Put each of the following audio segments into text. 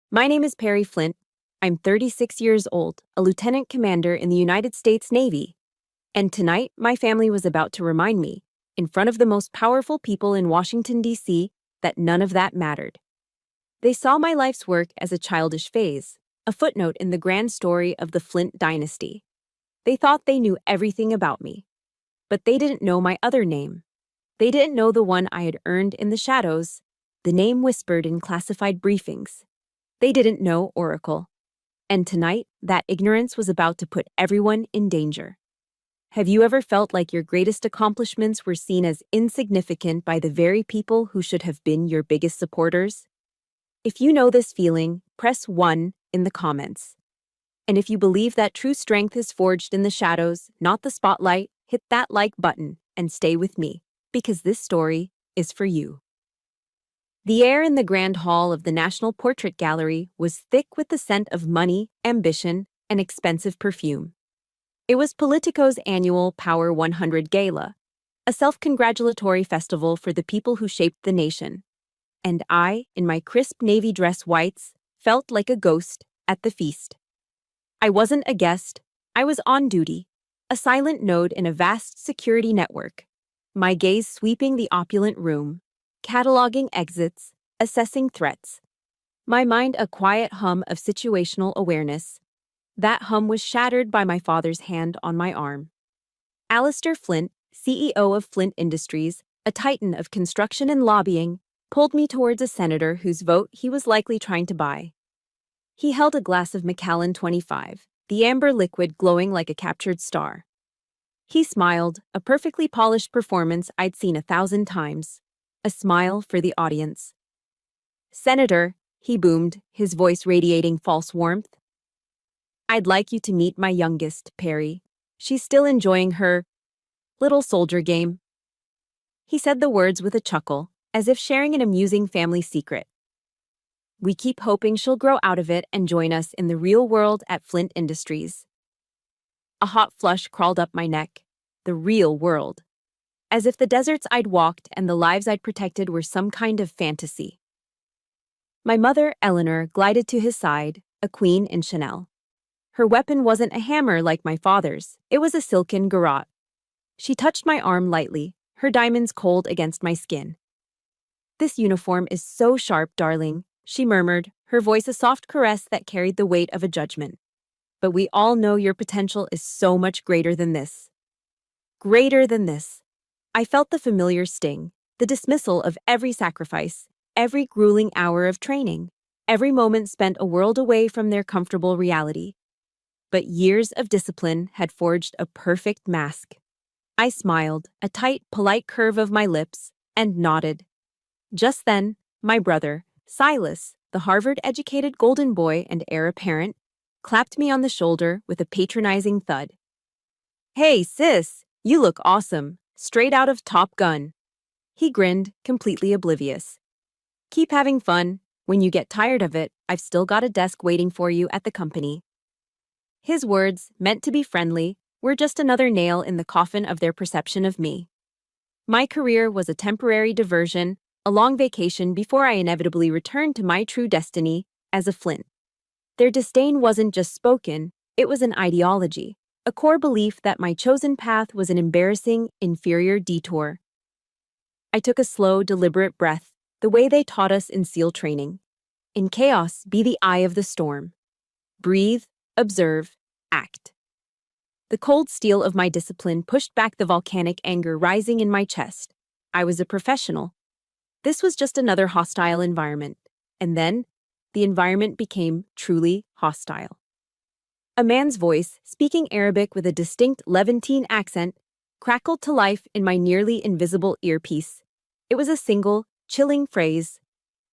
My name is Perry Flint. I'm 36 years old, a lieutenant commander in the United States Navy. And tonight, my family was about to remind me, in front of the most powerful people in Washington, D.C., that none of that mattered. They saw my life's work as a childish phase, a footnote in the grand story of the Flint dynasty. They thought they knew everything about me. But they didn't know my other name. They didn't know the one I had earned in the shadows, the name whispered in classified briefings. They didn't know Oracle. And tonight, that ignorance was about to put everyone in danger. Have you ever felt like your greatest accomplishments were seen as insignificant by the very people who should have been your biggest supporters? If you know this feeling, press 1 in the comments. And if you believe that true strength is forged in the shadows, not the spotlight, hit that like button and stay with me, because this story is for you. The air in the grand hall of the National Portrait Gallery was thick with the scent of money, ambition, and expensive perfume. It was Politico's annual Power 100 Gala, a self-congratulatory festival for the people who shaped the nation. And I, in my crisp navy dress whites, felt like a ghost at the feast. I wasn't a guest, I was on duty, a silent node in a vast security network, my gaze sweeping the opulent room, cataloging exits, assessing threats. My mind a quiet hum of situational awareness. That hum was shattered by my father's hand on my arm. Alistair Flint, CEO of Flint Industries, a titan of construction and lobbying, pulled me towards a senator whose vote he was likely trying to buy. He held a glass of Macallan 25, the amber liquid glowing like a captured star. He smiled, a perfectly polished performance I'd seen 1,000 times. A smile for the audience. "Senator," he boomed, his voice radiating false warmth. "I'd like you to meet my youngest, Perry. She's still enjoying her little soldier game." He said the words with a chuckle, as if sharing an amusing family secret. "We keep hoping she'll grow out of it and join us in the real world at Flint Industries." A hot flush crawled up my neck. The real world. As if the deserts I'd walked and the lives I'd protected were some kind of fantasy. My mother, Eleanor, glided to his side, a queen in Chanel. Her weapon wasn't a hammer like my father's, it was a silken garrote. She touched my arm lightly, her diamonds cold against my skin. "This uniform is so sharp, darling," she murmured, her voice a soft caress that carried the weight of a judgment. "But we all know your potential is so much greater than this." Greater than this. I felt the familiar sting, the dismissal of every sacrifice, every grueling hour of training, every moment spent a world away from their comfortable reality. But years of discipline had forged a perfect mask. I smiled, a tight, polite curve of my lips, and nodded. Just then, my brother, Silas, the Harvard-educated golden boy and heir apparent, clapped me on the shoulder with a patronizing thud. "Hey, sis, you look awesome. Straight out of Top Gun." He grinned, completely oblivious. "Keep having fun. When you get tired of it, I've still got a desk waiting for you at the company." His words, meant to be friendly, were just another nail in the coffin of their perception of me. My career was a temporary diversion, a long vacation before I inevitably returned to my true destiny as a Flint. Their disdain wasn't just spoken, it was an ideology. A core belief that my chosen path was an embarrassing, inferior detour. I took a slow, deliberate breath, the way they taught us in SEAL training. In chaos, be the eye of the storm. Breathe, observe, act. The cold steel of my discipline pushed back the volcanic anger rising in my chest. I was a professional. This was just another hostile environment. And then, the environment became truly hostile. A man's voice, speaking Arabic with a distinct Levantine accent, crackled to life in my nearly invisible earpiece. It was a single, chilling phrase.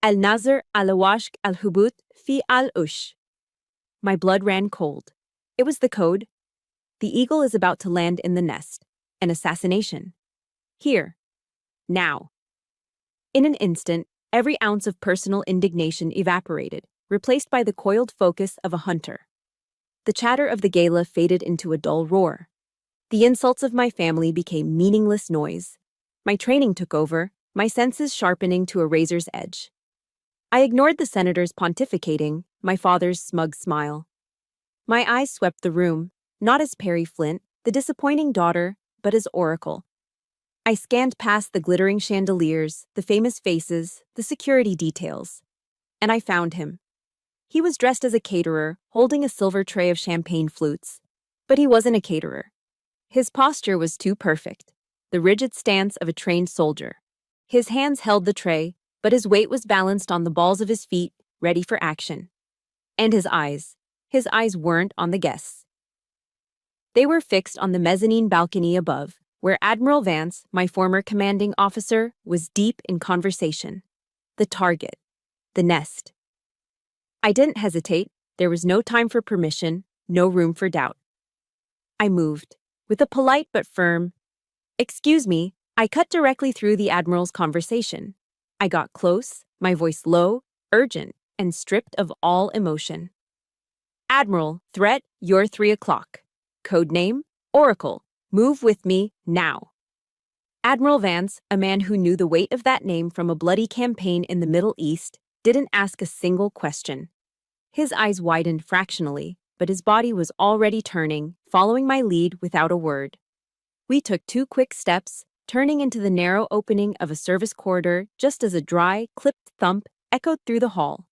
"Al-Nazr al-Washk al-Hubut fi al-Ush." My blood ran cold. It was the code. The eagle is about to land in the nest. An assassination. Here. Now. In an instant, every ounce of personal indignation evaporated, replaced by the coiled focus of a hunter. The chatter of the gala faded into a dull roar. The insults of my family became meaningless noise. My training took over, my senses sharpening to a razor's edge. I ignored the senators pontificating, my father's smug smile. My eyes swept the room, not as Perry Flint, the disappointing daughter, but as Oracle. I scanned past the glittering chandeliers, the famous faces, the security details. And I found him. He was dressed as a caterer, holding a silver tray of champagne flutes. But he wasn't a caterer. His posture was too perfect, the rigid stance of a trained soldier. His hands held the tray, but his weight was balanced on the balls of his feet, ready for action. And his eyes weren't on the guests. They were fixed on the mezzanine balcony above, where Admiral Vance, my former commanding officer, was deep in conversation. The target. The nest. I didn't hesitate. There was no time for permission, no room for doubt. I moved. With a polite but firm, "Excuse me," I cut directly through the Admiral's conversation. I got close, my voice low, urgent, and stripped of all emotion. "Admiral, threat, you're 3 o'clock. Codename, Oracle. Move with me, now." Admiral Vance, a man who knew the weight of that name from a bloody campaign in the Middle East, didn't ask a single question. His eyes widened fractionally, but his body was already turning, following my lead without a word. We took 2 quick steps, turning into the narrow opening of a service corridor just as a dry, clipped thump echoed through the hall.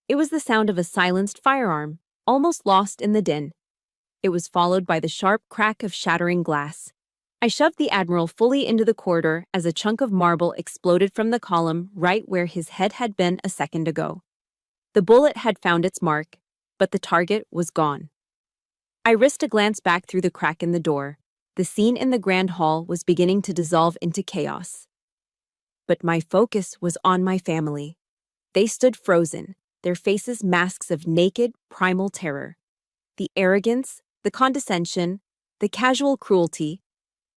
It was the sound of a silenced firearm, almost lost in the din. It was followed by the sharp crack of shattering glass. I shoved the Admiral fully into the corridor as a chunk of marble exploded from the column right where his head had been a second ago. The bullet had found its mark, but the target was gone. I risked a glance back through the crack in the door. The scene in the grand hall was beginning to dissolve into chaos. But my focus was on my family. They stood frozen, their faces masks of naked, primal terror. The arrogance, the condescension, the casual cruelty,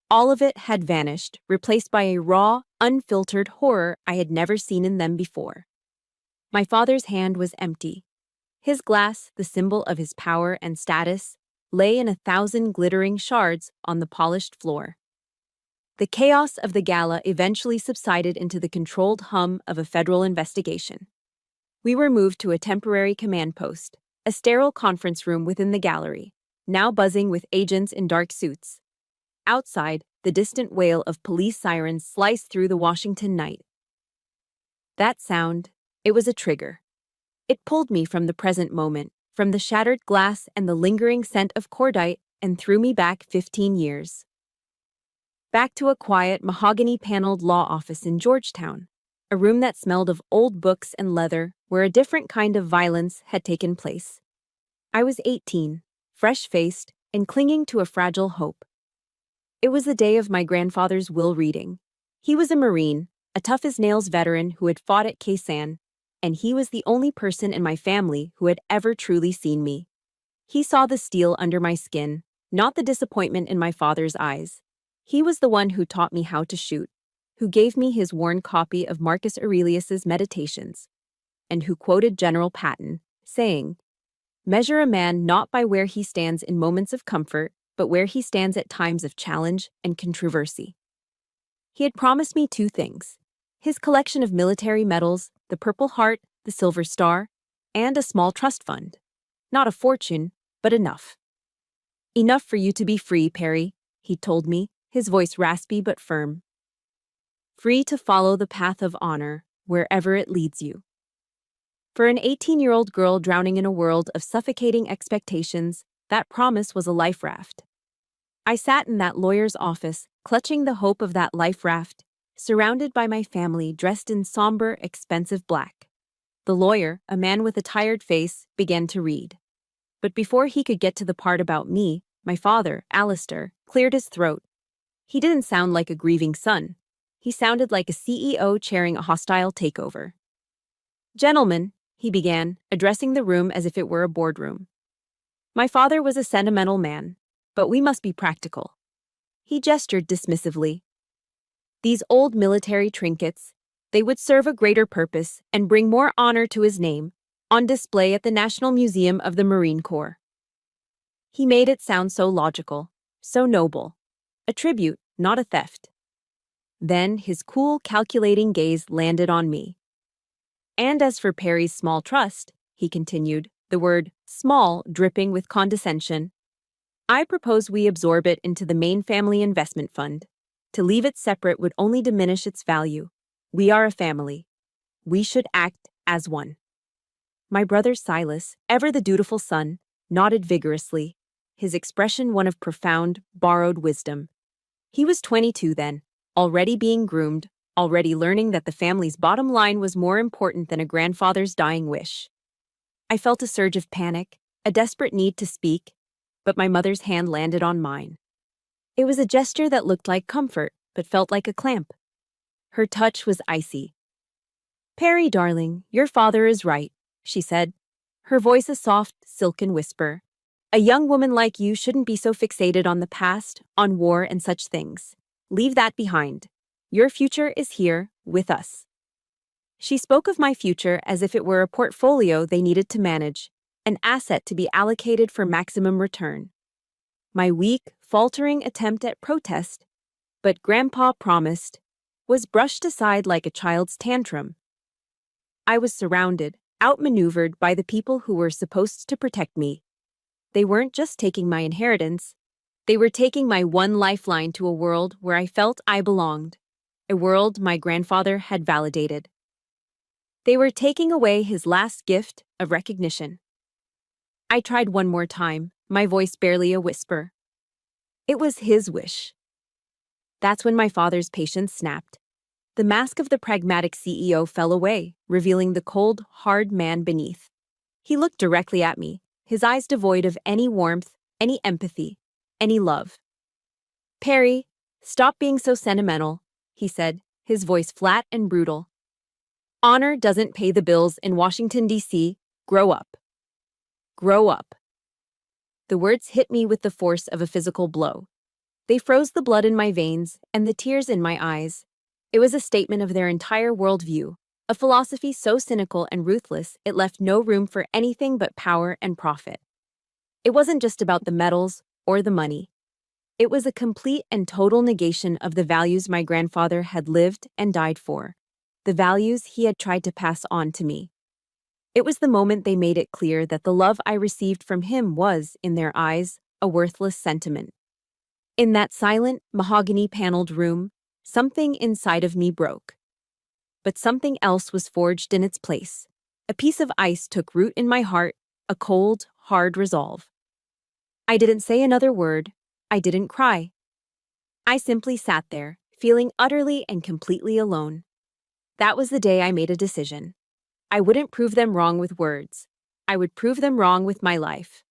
all of it had vanished, replaced by a raw, unfiltered horror I had never seen in them before. My father's hand was empty. His glass, the symbol of his power and status, lay in 1,000 glittering shards on the polished floor. The chaos of the gala eventually subsided into the controlled hum of a federal investigation. We were moved to a temporary command post, a sterile conference room within the gallery, now buzzing with agents in dark suits. Outside, the distant wail of police sirens sliced through the Washington night. That sound, it was a trigger. It pulled me from the present moment, from the shattered glass and the lingering scent of cordite, and threw me back 15 years. Back to a quiet, mahogany-paneled law office in Georgetown, a room that smelled of old books and leather, where a different kind of violence had taken place. I was 18, fresh-faced, and clinging to a fragile hope. It was the day of my grandfather's will reading. He was a Marine, a tough-as-nails veteran who had fought at Kaysan, and he was the only person in my family who had ever truly seen me. He saw the steel under my skin, not the disappointment in my father's eyes. He was the one who taught me how to shoot, who gave me his worn copy of Marcus Aurelius's Meditations, and who quoted General Patton, saying, "Measure a man not by where he stands in moments of comfort, but where he stands at times of challenge and controversy." He had promised me 2 things: his collection of military medals, the Purple Heart, the Silver Star, and a small trust fund. Not a fortune, but enough. "Enough for you to be free, Perry," he told me, his voice raspy but firm. "Free to follow the path of honor, wherever it leads you." For an 18-year-old girl drowning in a world of suffocating expectations, that promise was a life raft. I sat in that lawyer's office, clutching the hope of that life raft, surrounded by my family dressed in somber, expensive black. The lawyer, a man with a tired face, began to read. But before he could get to the part about me, my father, Alistair, cleared his throat. He didn't sound like a grieving son. He sounded like a CEO chairing a hostile takeover. "Gentlemen," he began, addressing the room as if it were a boardroom. "My father was a sentimental man, but we must be practical." He gestured dismissively. "These old military trinkets, they would serve a greater purpose and bring more honor to his name, on display at the National Museum of the Marine Corps." He made it sound so logical, so noble. A tribute, not a theft. Then his cool, calculating gaze landed on me. And as for Perry's small trust, he continued, the word small dripping with condescension, I propose we absorb it into the main family investment fund. To leave it separate would only diminish its value. We are a family. We should act as one. My brother Silas, ever the dutiful son, nodded vigorously, his expression one of profound, borrowed wisdom. He was 22 then, already being groomed, already learning that the family's bottom line was more important than a grandfather's dying wish. I felt a surge of panic, a desperate need to speak, but my mother's hand landed on mine. It was a gesture that looked like comfort, but felt like a clamp. Her touch was icy. Perry, darling, your father is right, she said, her voice a soft, silken whisper. A young woman like you shouldn't be so fixated on the past, on war and such things. Leave that behind. Your future is here, with us. She spoke of my future as if it were a portfolio they needed to manage, an asset to be allocated for maximum return. My weak, faltering attempt at protest, but Grandpa promised, was brushed aside like a child's tantrum. I was surrounded, outmaneuvered by the people who were supposed to protect me. They weren't just taking my inheritance, they were taking my one lifeline to a world where I felt I belonged, a world my grandfather had validated. They were taking away his last gift of recognition. I tried one more time, my voice barely a whisper. It was his wish. That's when my father's patience snapped. The mask of the pragmatic CEO fell away, revealing the cold, hard man beneath. He looked directly at me, his eyes devoid of any warmth, any empathy, any love. Perry, stop being so sentimental, he said, his voice flat and brutal. Honor doesn't pay the bills in Washington, D.C. Grow up. Grow up. The words hit me with the force of a physical blow. They froze the blood in my veins and the tears in my eyes. It was a statement of their entire worldview, a philosophy so cynical and ruthless it left no room for anything but power and profit. It wasn't just about the medals or the money. It was a complete and total negation of the values my grandfather had lived and died for, the values he had tried to pass on to me. It was the moment they made it clear that the love I received from him was, in their eyes, a worthless sentiment. In that silent, mahogany-paneled room, something inside of me broke. But something else was forged in its place. A piece of ice took root in my heart, a cold, hard resolve. I didn't say another word. I didn't cry. I simply sat there, feeling utterly and completely alone. That was the day I made a decision. I wouldn't prove them wrong with words. I would prove them wrong with my life.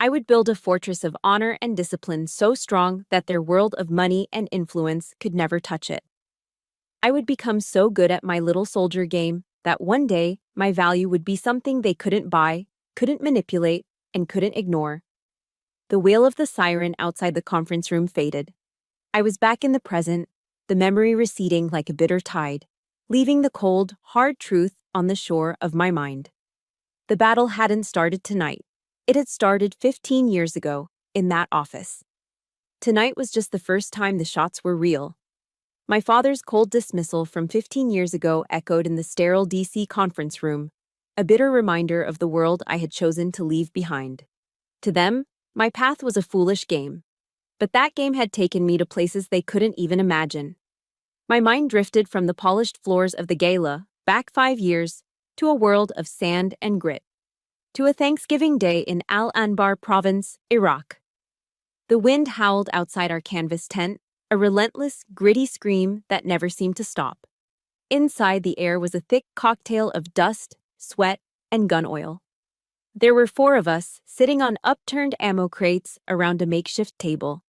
I would build a fortress of honor and discipline so strong that their world of money and influence could never touch it. I would become so good at my little soldier game that one day my value would be something they couldn't buy, couldn't manipulate, and couldn't ignore. The wail of the siren outside the conference room faded. I was back in the present, the memory receding like a bitter tide, leaving the cold, hard truth on the shore of my mind. The battle hadn't started tonight. It had started 15 years ago, in that office. Tonight was just the first time the shots were real. My father's cold dismissal from 15 years ago echoed in the sterile D.C. conference room, a bitter reminder of the world I had chosen to leave behind. To them, my path was a foolish game. But that game had taken me to places they couldn't even imagine. My mind drifted from the polished floors of the gala, back 5 years, to a world of sand and grit. To a Thanksgiving day in Al-Anbar province, Iraq. The wind howled outside our canvas tent, a relentless, gritty scream that never seemed to stop. Inside, the air was a thick cocktail of dust, sweat, and gun oil. There were 4 of us, sitting on upturned ammo crates around a makeshift table.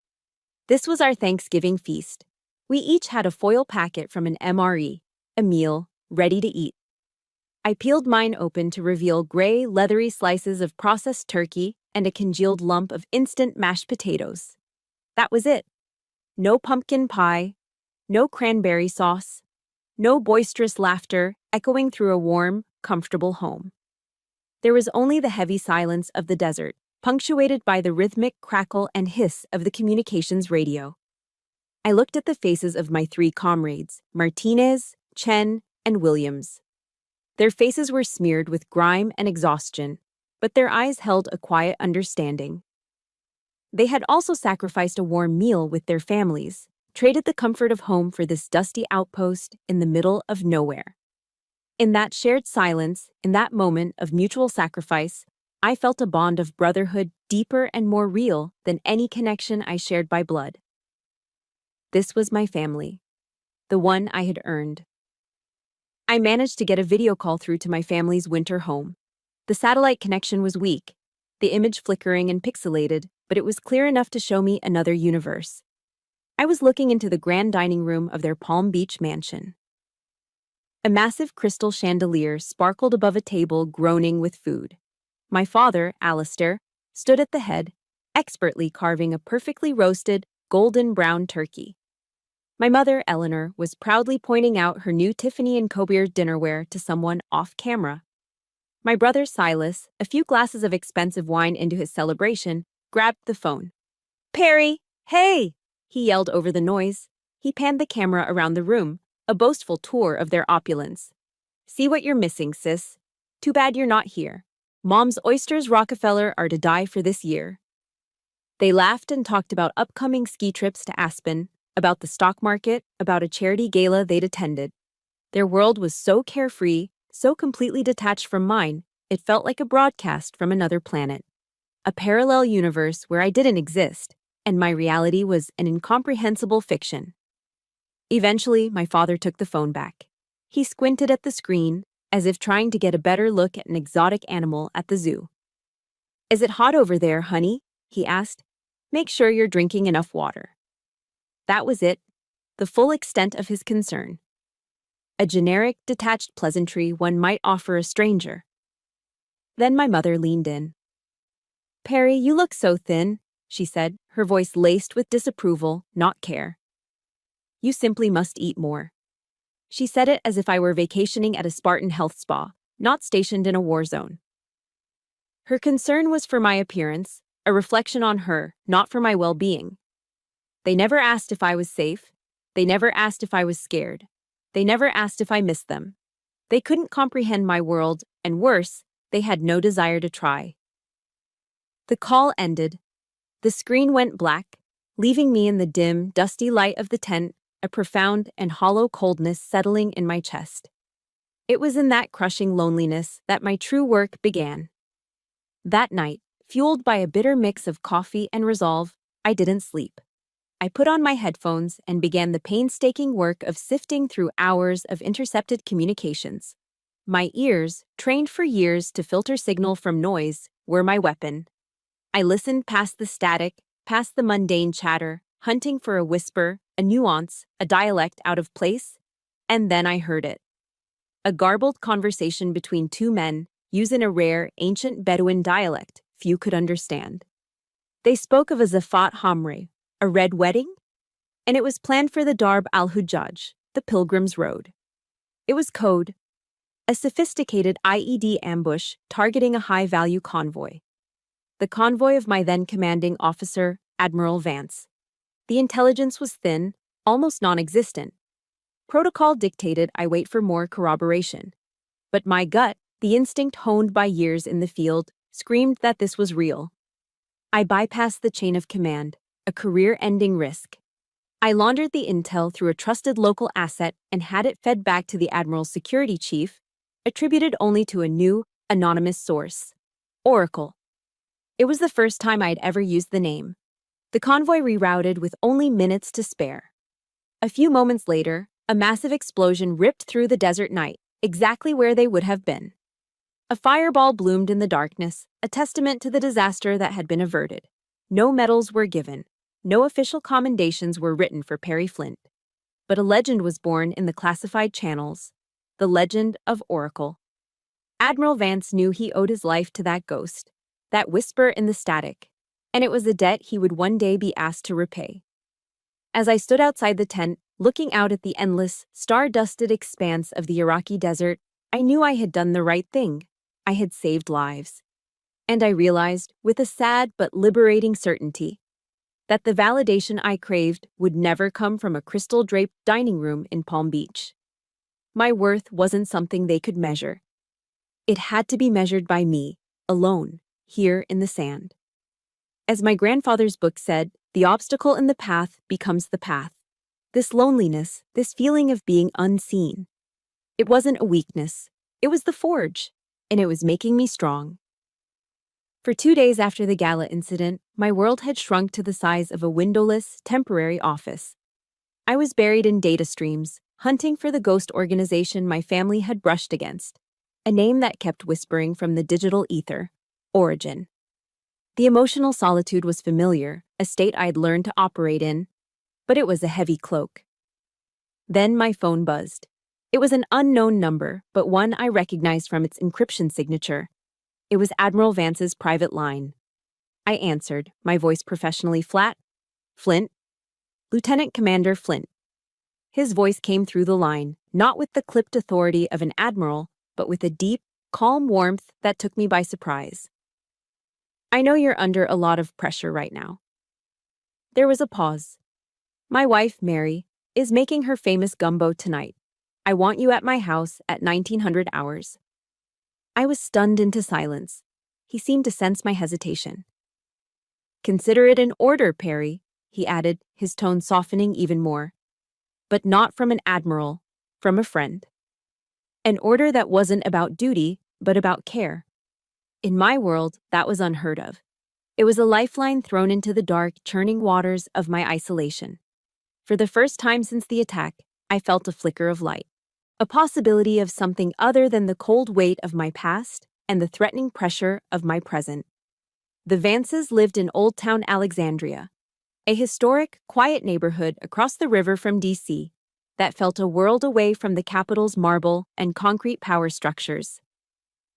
This was our Thanksgiving feast. We each had a foil packet from an MRE, a meal, ready to eat. I peeled mine open to reveal gray, leathery slices of processed turkey and a congealed lump of instant mashed potatoes. That was it. No pumpkin pie, no cranberry sauce, no boisterous laughter echoing through a warm, comfortable home. There was only the heavy silence of the desert, punctuated by the rhythmic crackle and hiss of the communications radio. I looked at the faces of my 3 comrades, Martinez, Chen, and Williams. Their faces were smeared with grime and exhaustion, but their eyes held a quiet understanding. They had also sacrificed a warm meal with their families, traded the comfort of home for this dusty outpost in the middle of nowhere. In that shared silence, in that moment of mutual sacrifice, I felt a bond of brotherhood deeper and more real than any connection I shared by blood. This was my family, the one I had earned. I managed to get a video call through to my family's winter home. The satellite connection was weak, the image flickering and pixelated, but it was clear enough to show me another universe. I was looking into the grand dining room of their Palm Beach mansion. A massive crystal chandelier sparkled above a table groaning with food. My father, Alistair, stood at the head, expertly carving a perfectly roasted, golden brown turkey. My mother, Eleanor, was proudly pointing out her new Tiffany & Co. dinnerware to someone off camera. My brother, Silas, a few glasses of expensive wine into his celebration, grabbed the phone. "Perry, hey!" he yelled over the noise. He panned the camera around the room, a boastful tour of their opulence. "See what you're missing, sis. Too bad you're not here. Mom's oysters Rockefeller are to die for this year." They laughed and talked about upcoming ski trips to Aspen, about the stock market, about a charity gala they'd attended. Their world was so carefree, so completely detached from mine, it felt like a broadcast from another planet. A parallel universe where I didn't exist, and my reality was an incomprehensible fiction. Eventually, my father took the phone back. He squinted at the screen, as if trying to get a better look at an exotic animal at the zoo. "Is it hot over there, honey?" he asked. "Make sure you're drinking enough water." That was it, the full extent of his concern. A generic, detached pleasantry one might offer a stranger. Then my mother leaned in. "Perry, you look so thin," she said, her voice laced with disapproval, not care. "You simply must eat more." She said it as if I were vacationing at a Spartan health spa, not stationed in a war zone. Her concern was for my appearance, a reflection on her, not for my well-being. They never asked if I was safe. They never asked if I was scared. They never asked if I missed them. They couldn't comprehend my world, and worse, they had no desire to try. The call ended. The screen went black, leaving me in the dim, dusty light of the tent, a profound and hollow coldness settling in my chest. It was in that crushing loneliness that my true work began. That night, fueled by a bitter mix of coffee and resolve, I didn't sleep. I put on my headphones and began the painstaking work of sifting through hours of intercepted communications. My ears, trained for years to filter signal from noise, were my weapon. I listened past the static, past the mundane chatter, hunting for a whisper, a nuance, a dialect out of place, and then I heard it. A garbled conversation between two men, using a rare, ancient Bedouin dialect few could understand. They spoke of a Zafat Hamre, a red wedding, and it was planned for the Darb al-Hujjaj, the Pilgrim's Road. It was code, a sophisticated IED ambush targeting a high-value convoy. The convoy of my then commanding officer, Admiral Vance. The intelligence was thin, almost non-existent. Protocol dictated I wait for more corroboration. But my gut, the instinct honed by years in the field, screamed that this was real. I bypassed the chain of command, a career-ending risk. I laundered the intel through a trusted local asset and had it fed back to the Admiral's security chief, attributed only to a new, anonymous source. Oracle. It was the first time I'd ever used the name. The convoy rerouted with only minutes to spare. A few moments later, a massive explosion ripped through the desert night, exactly where they would have been. A fireball bloomed in the darkness, a testament to the disaster that had been averted. No medals were given. No official commendations were written for Perry Flint. But a legend was born in the classified channels, the legend of Oracle. Admiral Vance knew he owed his life to that ghost, that whisper in the static, and it was a debt he would one day be asked to repay. As I stood outside the tent, looking out at the endless, star-dusted expanse of the Iraqi desert, I knew I had done the right thing. I had saved lives. And I realized, with a sad but liberating certainty, that the validation I craved would never come from a crystal-draped dining room in Palm Beach. My worth wasn't something they could measure. It had to be measured by me, alone, here in the sand. As my grandfather's book said, the obstacle in the path becomes the path. This loneliness, this feeling of being unseen. It wasn't a weakness. It was the forge, and it was making me strong. For 2 days after the gala incident, my world had shrunk to the size of a windowless, temporary office. I was buried in data streams, hunting for the ghost organization my family had brushed against, a name that kept whispering from the digital ether, Origin. The emotional solitude was familiar, a state I'd learned to operate in, but it was a heavy cloak. Then my phone buzzed. It was an unknown number, but one I recognized from its encryption signature. It was Admiral Vance's private line. I answered, my voice professionally flat. Flint. Lieutenant Commander Flint. His voice came through the line, not with the clipped authority of an admiral, but with a deep, calm warmth that took me by surprise. I know you're under a lot of pressure right now. There was a pause. My wife, Mary, is making her famous gumbo tonight. I want you at my house at 1900 hours. I was stunned into silence. He seemed to sense my hesitation. Consider it an order, Perry, he added, his tone softening even more. But not from an admiral, from a friend. An order that wasn't about duty, but about care. In my world, that was unheard of. It was a lifeline thrown into the dark, churning waters of my isolation. For the first time since the attack, I felt a flicker of light. A possibility of something other than the cold weight of my past and the threatening pressure of my present. The Vances lived in Old Town Alexandria, a historic, quiet neighborhood across the river from D.C. that felt a world away from the capital's marble and concrete power structures.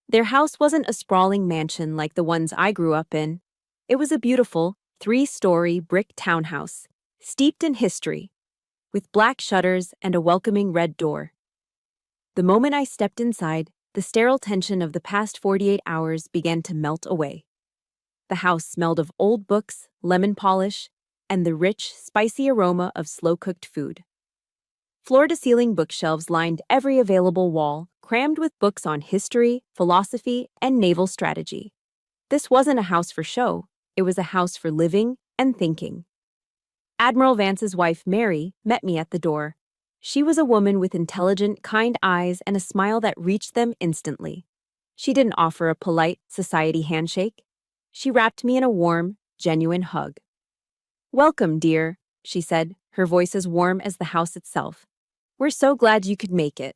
Their house wasn't a sprawling mansion like the ones I grew up in. It was a beautiful, 3-story brick townhouse, steeped in history, with black shutters and a welcoming red door. The moment I stepped inside, the sterile tension of the past 48 hours began to melt away. The house smelled of old books, lemon polish, and the rich, spicy aroma of slow-cooked food. Floor-to-ceiling bookshelves lined every available wall, crammed with books on history, philosophy, and naval strategy. This wasn't a house for show. It was a house for living and thinking. Admiral Vance's wife, Mary, met me at the door. She was a woman with intelligent, kind eyes and a smile that reached them instantly. She didn't offer a polite society handshake. She wrapped me in a warm, genuine hug. "Welcome, dear," she said, her voice as warm as the house itself. "We're so glad you could make it."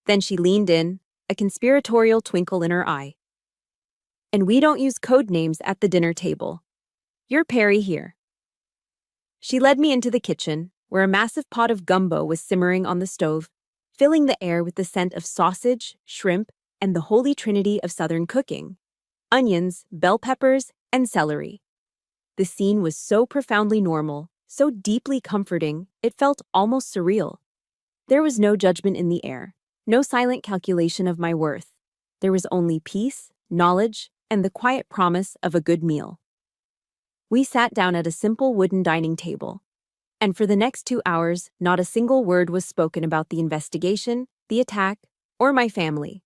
Then she leaned in, a conspiratorial twinkle in her eye. "And we don't use code names at the dinner table. You're Perry here." She led me into the kitchen, where a massive pot of gumbo was simmering on the stove, filling the air with the scent of sausage, shrimp, and the holy trinity of Southern cooking: onions, bell peppers, and celery. The scene was so profoundly normal, so deeply comforting, it felt almost surreal. There was no judgment in the air, no silent calculation of my worth. There was only peace, knowledge, and the quiet promise of a good meal. We sat down at a simple wooden dining table, and for the next 2 hours, not a single word was spoken about the investigation, the attack, or my family.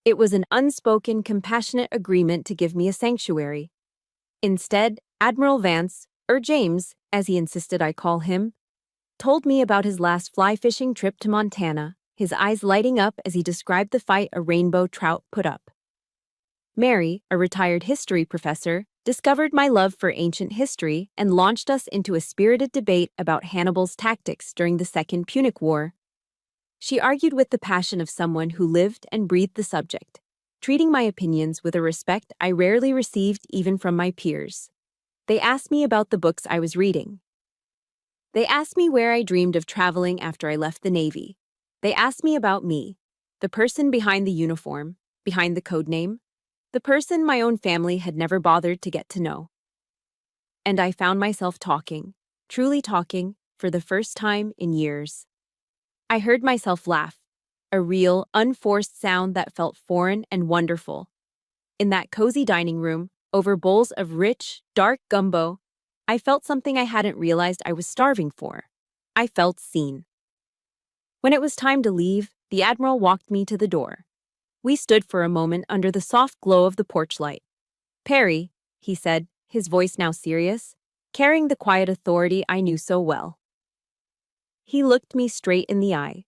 It was an unspoken, compassionate agreement to give me a sanctuary. Instead, Admiral Vance, or James, as he insisted I call him, told me about his last fly-fishing trip to Montana, his eyes lighting up as he described the fight a rainbow trout put up. Mary, a retired history professor, discovered my love for ancient history and launched us into a spirited debate about Hannibal's tactics during the Second Punic War. She argued with the passion of someone who lived and breathed the subject, treating my opinions with a respect I rarely received even from my peers. They asked me about the books I was reading. They asked me where I dreamed of traveling after I left the Navy. They asked me about me, the person behind the uniform, behind the code name, the person my own family had never bothered to get to know. And I found myself talking, truly talking, for the first time in years. I heard myself laugh, a real, unforced sound that felt foreign and wonderful. In that cozy dining room, over bowls of rich, dark gumbo, I felt something I hadn't realized I was starving for. I felt seen. When it was time to leave, the Admiral walked me to the door. We stood for a moment under the soft glow of the porch light. "Perry," he said, his voice now serious, carrying the quiet authority I knew so well. He looked me straight in the eye.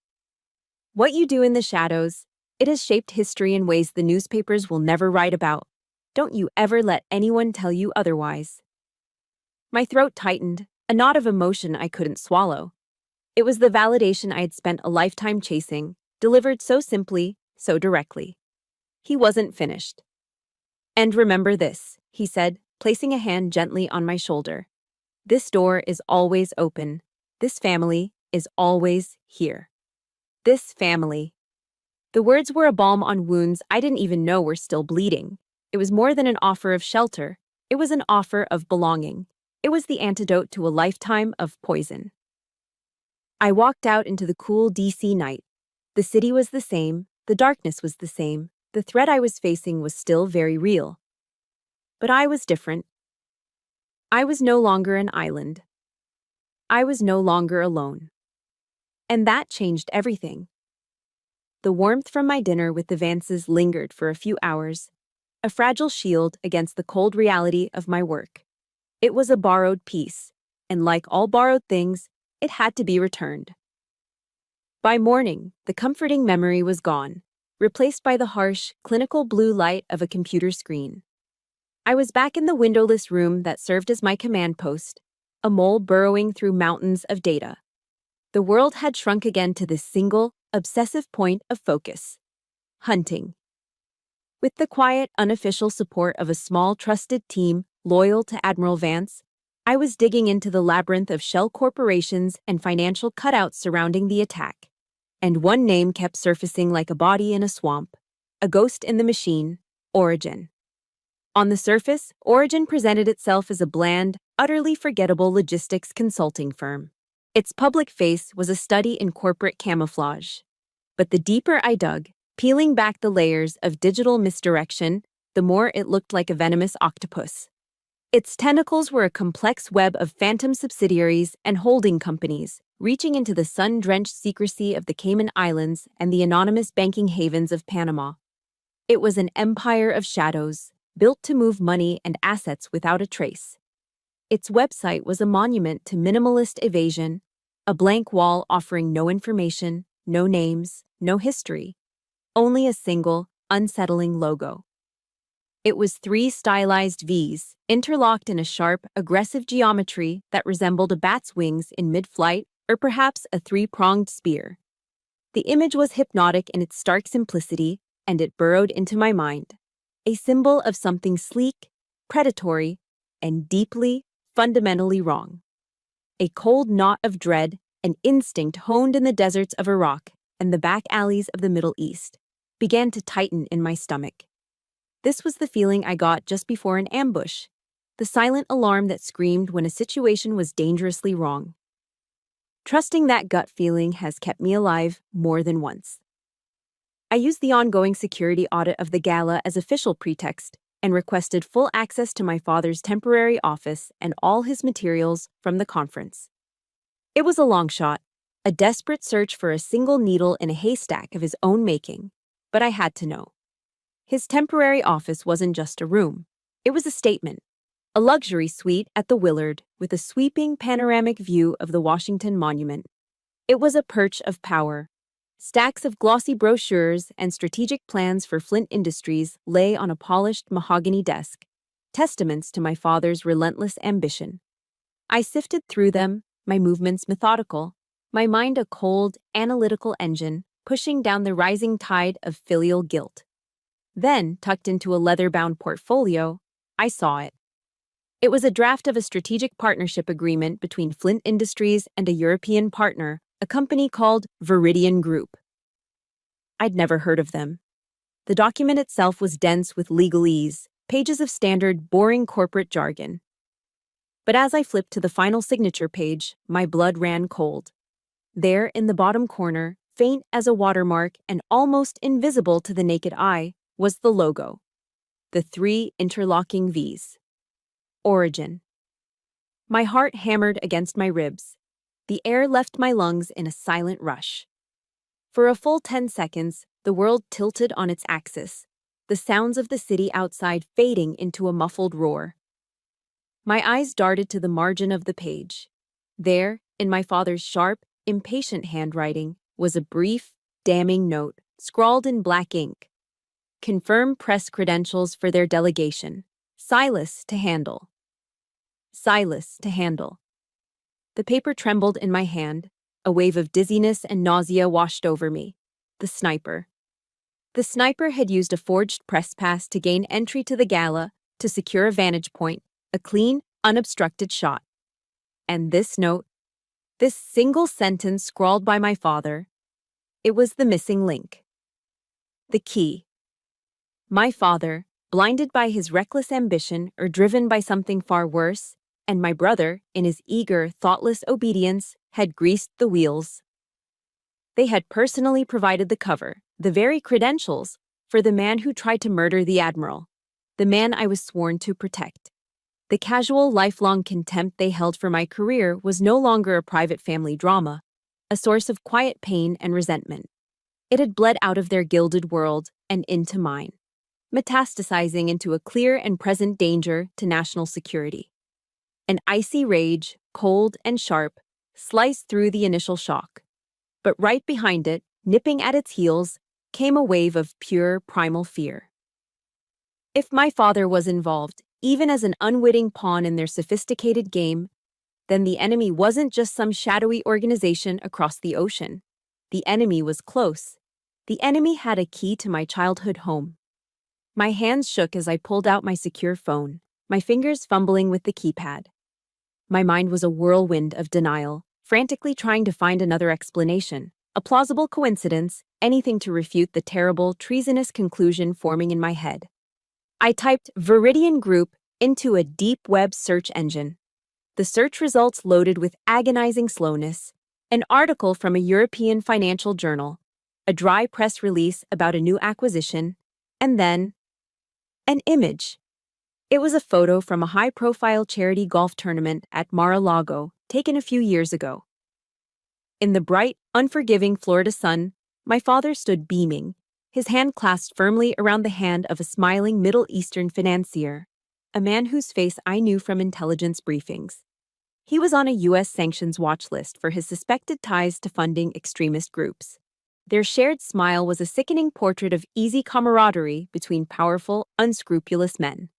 "What you do in the shadows, it has shaped history in ways the newspapers will never write about. Don't you ever let anyone tell you otherwise." My throat tightened, a knot of emotion I couldn't swallow. It was the validation I had spent a lifetime chasing, delivered so simply, so directly. He wasn't finished. "And remember this," he said, placing a hand gently on my shoulder. "This door is always open. This family is always here. This family." The words were a balm on wounds I didn't even know were still bleeding. It was more than an offer of shelter. It was an offer of belonging. It was the antidote to a lifetime of poison. I walked out into the cool DC night. The city was the same, the darkness was the same, the threat I was facing was still very real. But I was different. I was no longer an island. I was no longer alone. And that changed everything. The warmth from my dinner with the Vances lingered for a few hours, a fragile shield against the cold reality of my work. It was a borrowed piece, and like all borrowed things, it had to be returned. By morning, the comforting memory was gone, replaced by the harsh, clinical blue light of a computer screen. I was back in the windowless room that served as my command post, a mole burrowing through mountains of data. The world had shrunk again to this single, obsessive point of focus: hunting. With the quiet, unofficial support of a small, trusted team loyal to Admiral Vance, I was digging into the labyrinth of shell corporations and financial cutouts surrounding the attack. And one name kept surfacing like a body in a swamp, a ghost in the machine: Origin. On the surface, Origin presented itself as a bland, utterly forgettable logistics consulting firm. Its public face was a study in corporate camouflage. But the deeper I dug, peeling back the layers of digital misdirection, the more it looked like a venomous octopus. Its tentacles were a complex web of phantom subsidiaries and holding companies, reaching into the sun-drenched secrecy of the Cayman Islands and the anonymous banking havens of Panama. It was an empire of shadows, built to move money and assets without a trace. Its website was a monument to minimalist evasion, a blank wall offering no information, no names, no history, only a single, unsettling logo. It was 3 stylized V's, interlocked in a sharp, aggressive geometry that resembled a bat's wings in mid-flight or perhaps a 3-pronged spear. The image was hypnotic in its stark simplicity, and it burrowed into my mind, a symbol of something sleek, predatory, and deeply, fundamentally wrong. A cold knot of dread, an instinct honed in the deserts of Iraq and the back alleys of the Middle East, began to tighten in my stomach. This was the feeling I got just before an ambush, the silent alarm that screamed when a situation was dangerously wrong. Trusting that gut feeling has kept me alive more than once. I used the ongoing security audit of the gala as official pretext and requested full access to my father's temporary office and all his materials from the conference. It was a long shot, a desperate search for a single needle in a haystack of his own making, but I had to know. His temporary office wasn't just a room. It was a statement, a luxury suite at the Willard with a sweeping panoramic view of the Washington Monument. It was a perch of power. Stacks of glossy brochures and strategic plans for Flint Industries lay on a polished mahogany desk, testaments to my father's relentless ambition. I sifted through them, my movements methodical, my mind a cold, analytical engine pushing down the rising tide of filial guilt. Then, tucked into a leather-bound portfolio, I saw it. It was a draft of a strategic partnership agreement between Flint Industries and a European partner, a company called Viridian Group. I'd never heard of them. The document itself was dense with legalese, pages of standard, boring corporate jargon. But as I flipped to the final signature page, my blood ran cold. There, in the bottom corner, faint as a watermark and almost invisible to the naked eye, was the logo. The 3 interlocking V's. Origin. My heart hammered against my ribs. The air left my lungs in a silent rush. For a full 10 seconds, The world tilted on its axis, the sounds of the city outside fading into a muffled roar. My eyes darted to the margin of the page. There, in my father's sharp, impatient handwriting, was a brief, damning note, scrawled in black ink. Confirm press credentials for their delegation. Silas to handle. Silas to handle. The paper trembled in my hand. A wave of dizziness and nausea washed over me. The sniper. The sniper had used a forged press pass to gain entry to the gala, to secure a vantage point, a clean, unobstructed shot. And this note, this single sentence scrawled by my father, it was the missing link. The key. My father, blinded by his reckless ambition or driven by something far worse, and my brother, in his eager, thoughtless obedience, had greased the wheels. They had personally provided the cover, the very credentials, for the man who tried to murder the Admiral, the man I was sworn to protect. The casual, lifelong contempt they held for my career was no longer a private family drama, a source of quiet pain and resentment. It had bled out of their gilded world and into mine, metastasizing into a clear and present danger to national security. An icy rage, cold and sharp, sliced through the initial shock. But right behind it, nipping at its heels, came a wave of pure, primal fear. If my father was involved, even as an unwitting pawn in their sophisticated game, then the enemy wasn't just some shadowy organization across the ocean. The enemy was close. The enemy had a key to my childhood home. My hands shook as I pulled out my secure phone, my fingers fumbling with the keypad. My mind was a whirlwind of denial, frantically trying to find another explanation, a plausible coincidence, anything to refute the terrible, treasonous conclusion forming in my head. I typed Viridian Group into a deep web search engine. The search results loaded with agonizing slowness, an article from a European financial journal, a dry press release about a new acquisition, and then an image. It was a photo from a high-profile charity golf tournament at Mar-a-Lago, taken a few years ago. In the bright, unforgiving Florida sun, my father stood beaming, his hand clasped firmly around the hand of a smiling Middle Eastern financier, a man whose face I knew from intelligence briefings. He was on a U.S. sanctions watch list for his suspected ties to funding extremist groups. Their shared smile was a sickening portrait of easy camaraderie between powerful, unscrupulous men.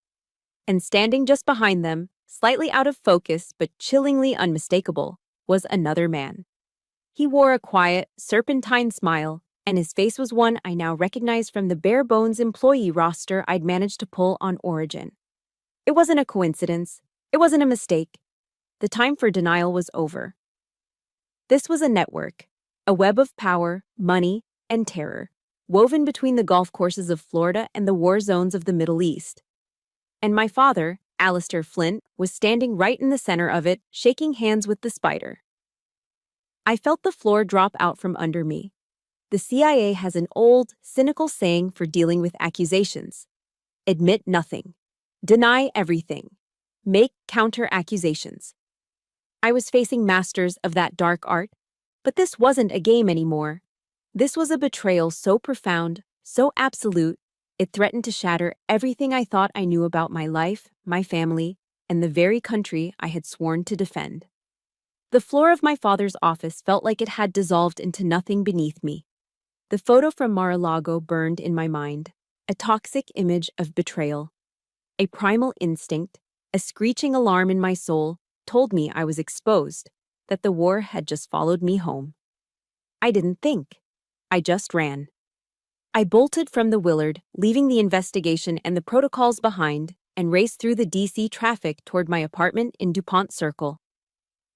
And standing just behind them, slightly out of focus but chillingly unmistakable, was another man. He wore a quiet, serpentine smile, and his face was one I now recognized from the bare-bones employee roster I'd managed to pull on Origin. It wasn't a coincidence. It wasn't a mistake. The time for denial was over. This was a network, a web of power, money, and terror, woven between the golf courses of Florida and the war zones of the Middle East. And my father, Alistair Flint, was standing right in the center of it, shaking hands with the spider. I felt the floor drop out from under me. The CIA has an old, cynical saying for dealing with accusations. Admit nothing. Deny everything. Make counter-accusations. I was facing masters of that dark art, but this wasn't a game anymore. This was a betrayal so profound, so absolute, it threatened to shatter everything I thought I knew about my life, my family, and the very country I had sworn to defend. The floor of my father's office felt like it had dissolved into nothing beneath me. The photo from Mar-a-Lago burned in my mind, a toxic image of betrayal. A primal instinct, a screeching alarm in my soul, told me I was exposed, that the war had just followed me home. I didn't think. I just ran. I bolted from the Willard, leaving the investigation and the protocols behind, and raced through the D.C. traffic toward my apartment in DuPont Circle.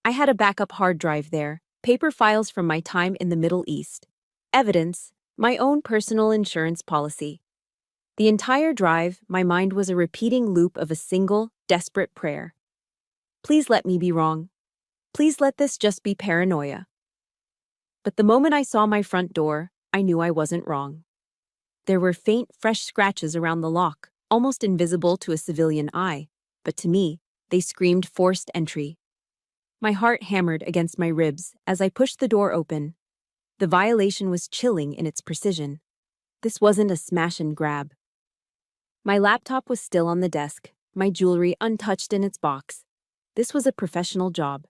I had a backup hard drive there, paper files from my time in the Middle East, evidence, my own personal insurance policy. The entire drive, my mind was a repeating loop of a single, desperate prayer. Please let me be wrong. Please let this just be paranoia. But the moment I saw my front door, I knew I wasn't wrong. There were faint, fresh scratches around the lock, almost invisible to a civilian eye, but to me, they screamed forced entry. My heart hammered against my ribs as I pushed the door open. The violation was chilling in its precision. This wasn't a smash and grab. My laptop was still on the desk, my jewelry untouched in its box. This was a professional job.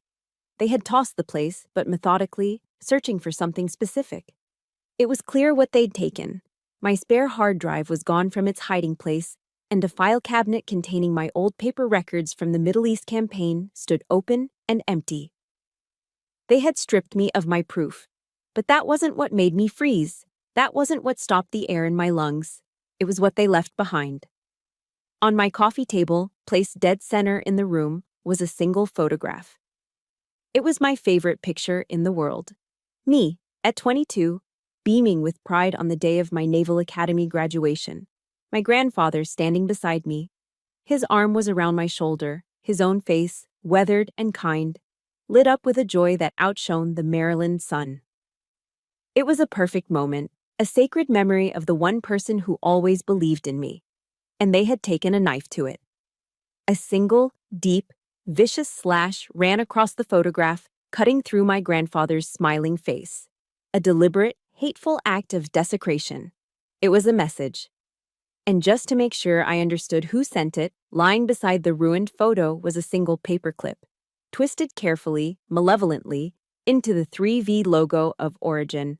They had tossed the place, but methodically, searching for something specific. It was clear what they'd taken. My spare hard drive was gone from its hiding place, and a file cabinet containing my old paper records from the Middle East campaign stood open and empty. They had stripped me of my proof. But that wasn't what made me freeze. That wasn't what stopped the air in my lungs. It was what they left behind. On my coffee table, placed dead center in the room, was a single photograph. It was my favorite picture in the world. Me, at 22, beaming with pride on the day of my Naval Academy graduation. My grandfather standing beside me. His arm was around my shoulder, his own face, weathered and kind, lit up with a joy that outshone the Maryland sun. It was a perfect moment, a sacred memory of the one person who always believed in me. And they had taken a knife to it. A single, deep, vicious slash ran across the photograph, cutting through my grandfather's smiling face. A deliberate, hateful act of desecration. It was a message. And just to make sure I understood who sent it, lying beside the ruined photo was a single paperclip, twisted carefully, malevolently, into the 3V logo of Origin.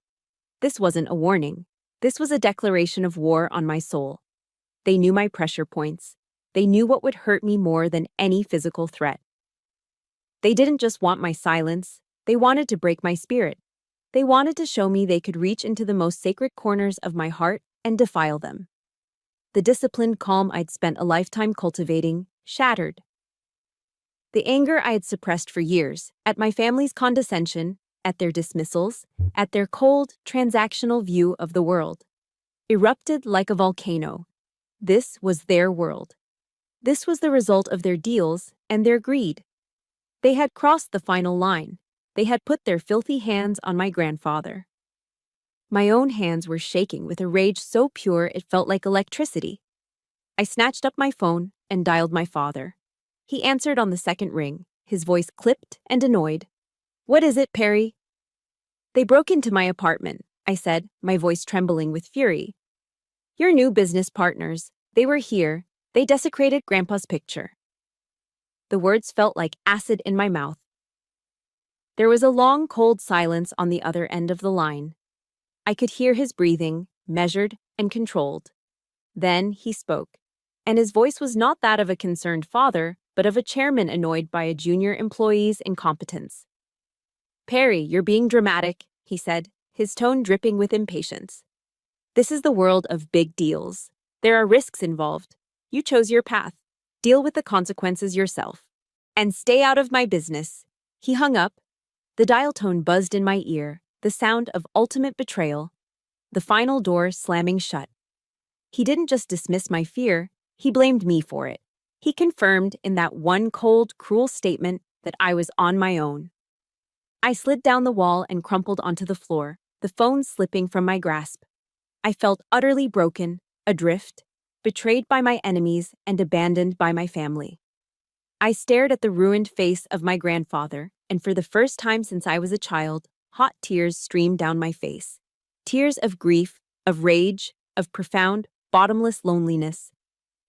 This wasn't a warning. This was a declaration of war on my soul. They knew my pressure points. They knew what would hurt me more than any physical threat. They didn't just want my silence. They wanted to break my spirit. They wanted to show me they could reach into the most sacred corners of my heart and defile them. The disciplined calm I'd spent a lifetime cultivating shattered. The anger I had suppressed for years, at my family's condescension, at their dismissals, at their cold, transactional view of the world, erupted like a volcano. This was their world. This was the result of their deals and their greed. They had crossed the final line. They had put their filthy hands on my grandfather. My own hands were shaking with a rage so pure it felt like electricity. I snatched up my phone and dialed my father. He answered on the second ring, his voice clipped and annoyed. "What is it, Perry?" "They broke into my apartment," I said, my voice trembling with fury. "Your new business partners. They were here. They desecrated Grandpa's picture." The words felt like acid in my mouth. There was a long, cold silence on the other end of the line. I could hear his breathing, measured and controlled. Then he spoke, and his voice was not that of a concerned father, but of a chairman annoyed by a junior employee's incompetence. "Perry, you're being dramatic," he said, his tone dripping with impatience. "This is the world of big deals. There are risks involved. You chose your path. Deal with the consequences yourself. And stay out of my business." He hung up. The dial tone buzzed in my ear, the sound of ultimate betrayal, the final door slamming shut. He didn't just dismiss my fear, he blamed me for it. He confirmed in that one cold, cruel statement that I was on my own. I slid down the wall and crumpled onto the floor, the phone slipping from my grasp. I felt utterly broken, adrift, betrayed by my enemies and abandoned by my family. I stared at the ruined face of my grandfather, and for the first time since I was a child, hot tears streamed down my face. Tears of grief, of rage, of profound, bottomless loneliness.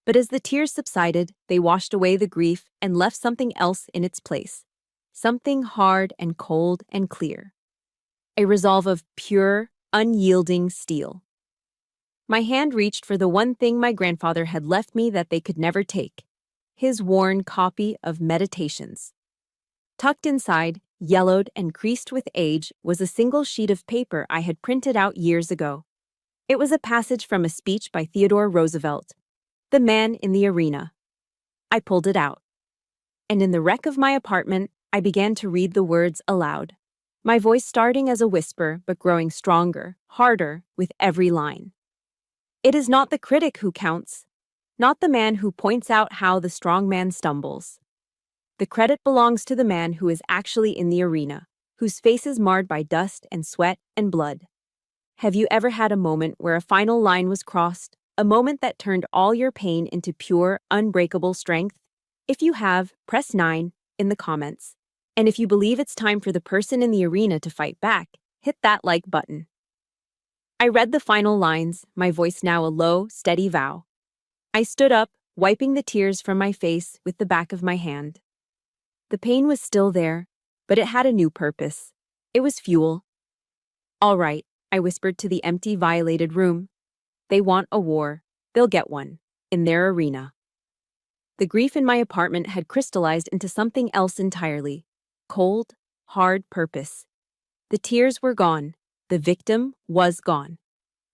But as the tears subsided, they washed away the grief and left something else in its place. Something hard and cold and clear. A resolve of pure, unyielding steel. My hand reached for the one thing my grandfather had left me that they could never take. His worn copy of Meditations. Tucked inside, yellowed and creased with age, was a single sheet of paper I had printed out years ago. It was a passage from a speech by Theodore Roosevelt, The Man in the Arena. I pulled it out. And in the wreck of my apartment, I began to read the words aloud, my voice starting as a whisper but growing stronger, harder, with every line. It is not the critic who counts, not the man who points out how the strong man stumbles. The credit belongs to the man who is actually in the arena, whose face is marred by dust and sweat and blood. Have you ever had a moment where a final line was crossed, a moment that turned all your pain into pure, unbreakable strength? If you have, press 9 in the comments. And if you believe it's time for the person in the arena to fight back, hit that like button. I read the final lines, my voice now a low, steady vow. I stood up, wiping the tears from my face with the back of my hand. The pain was still there, but it had a new purpose. It was fuel. All right, I whispered to the empty, violated room. They want a war. They'll get one. In their arena. The grief in my apartment had crystallized into something else entirely. Cold, hard purpose. The tears were gone. The victim was gone.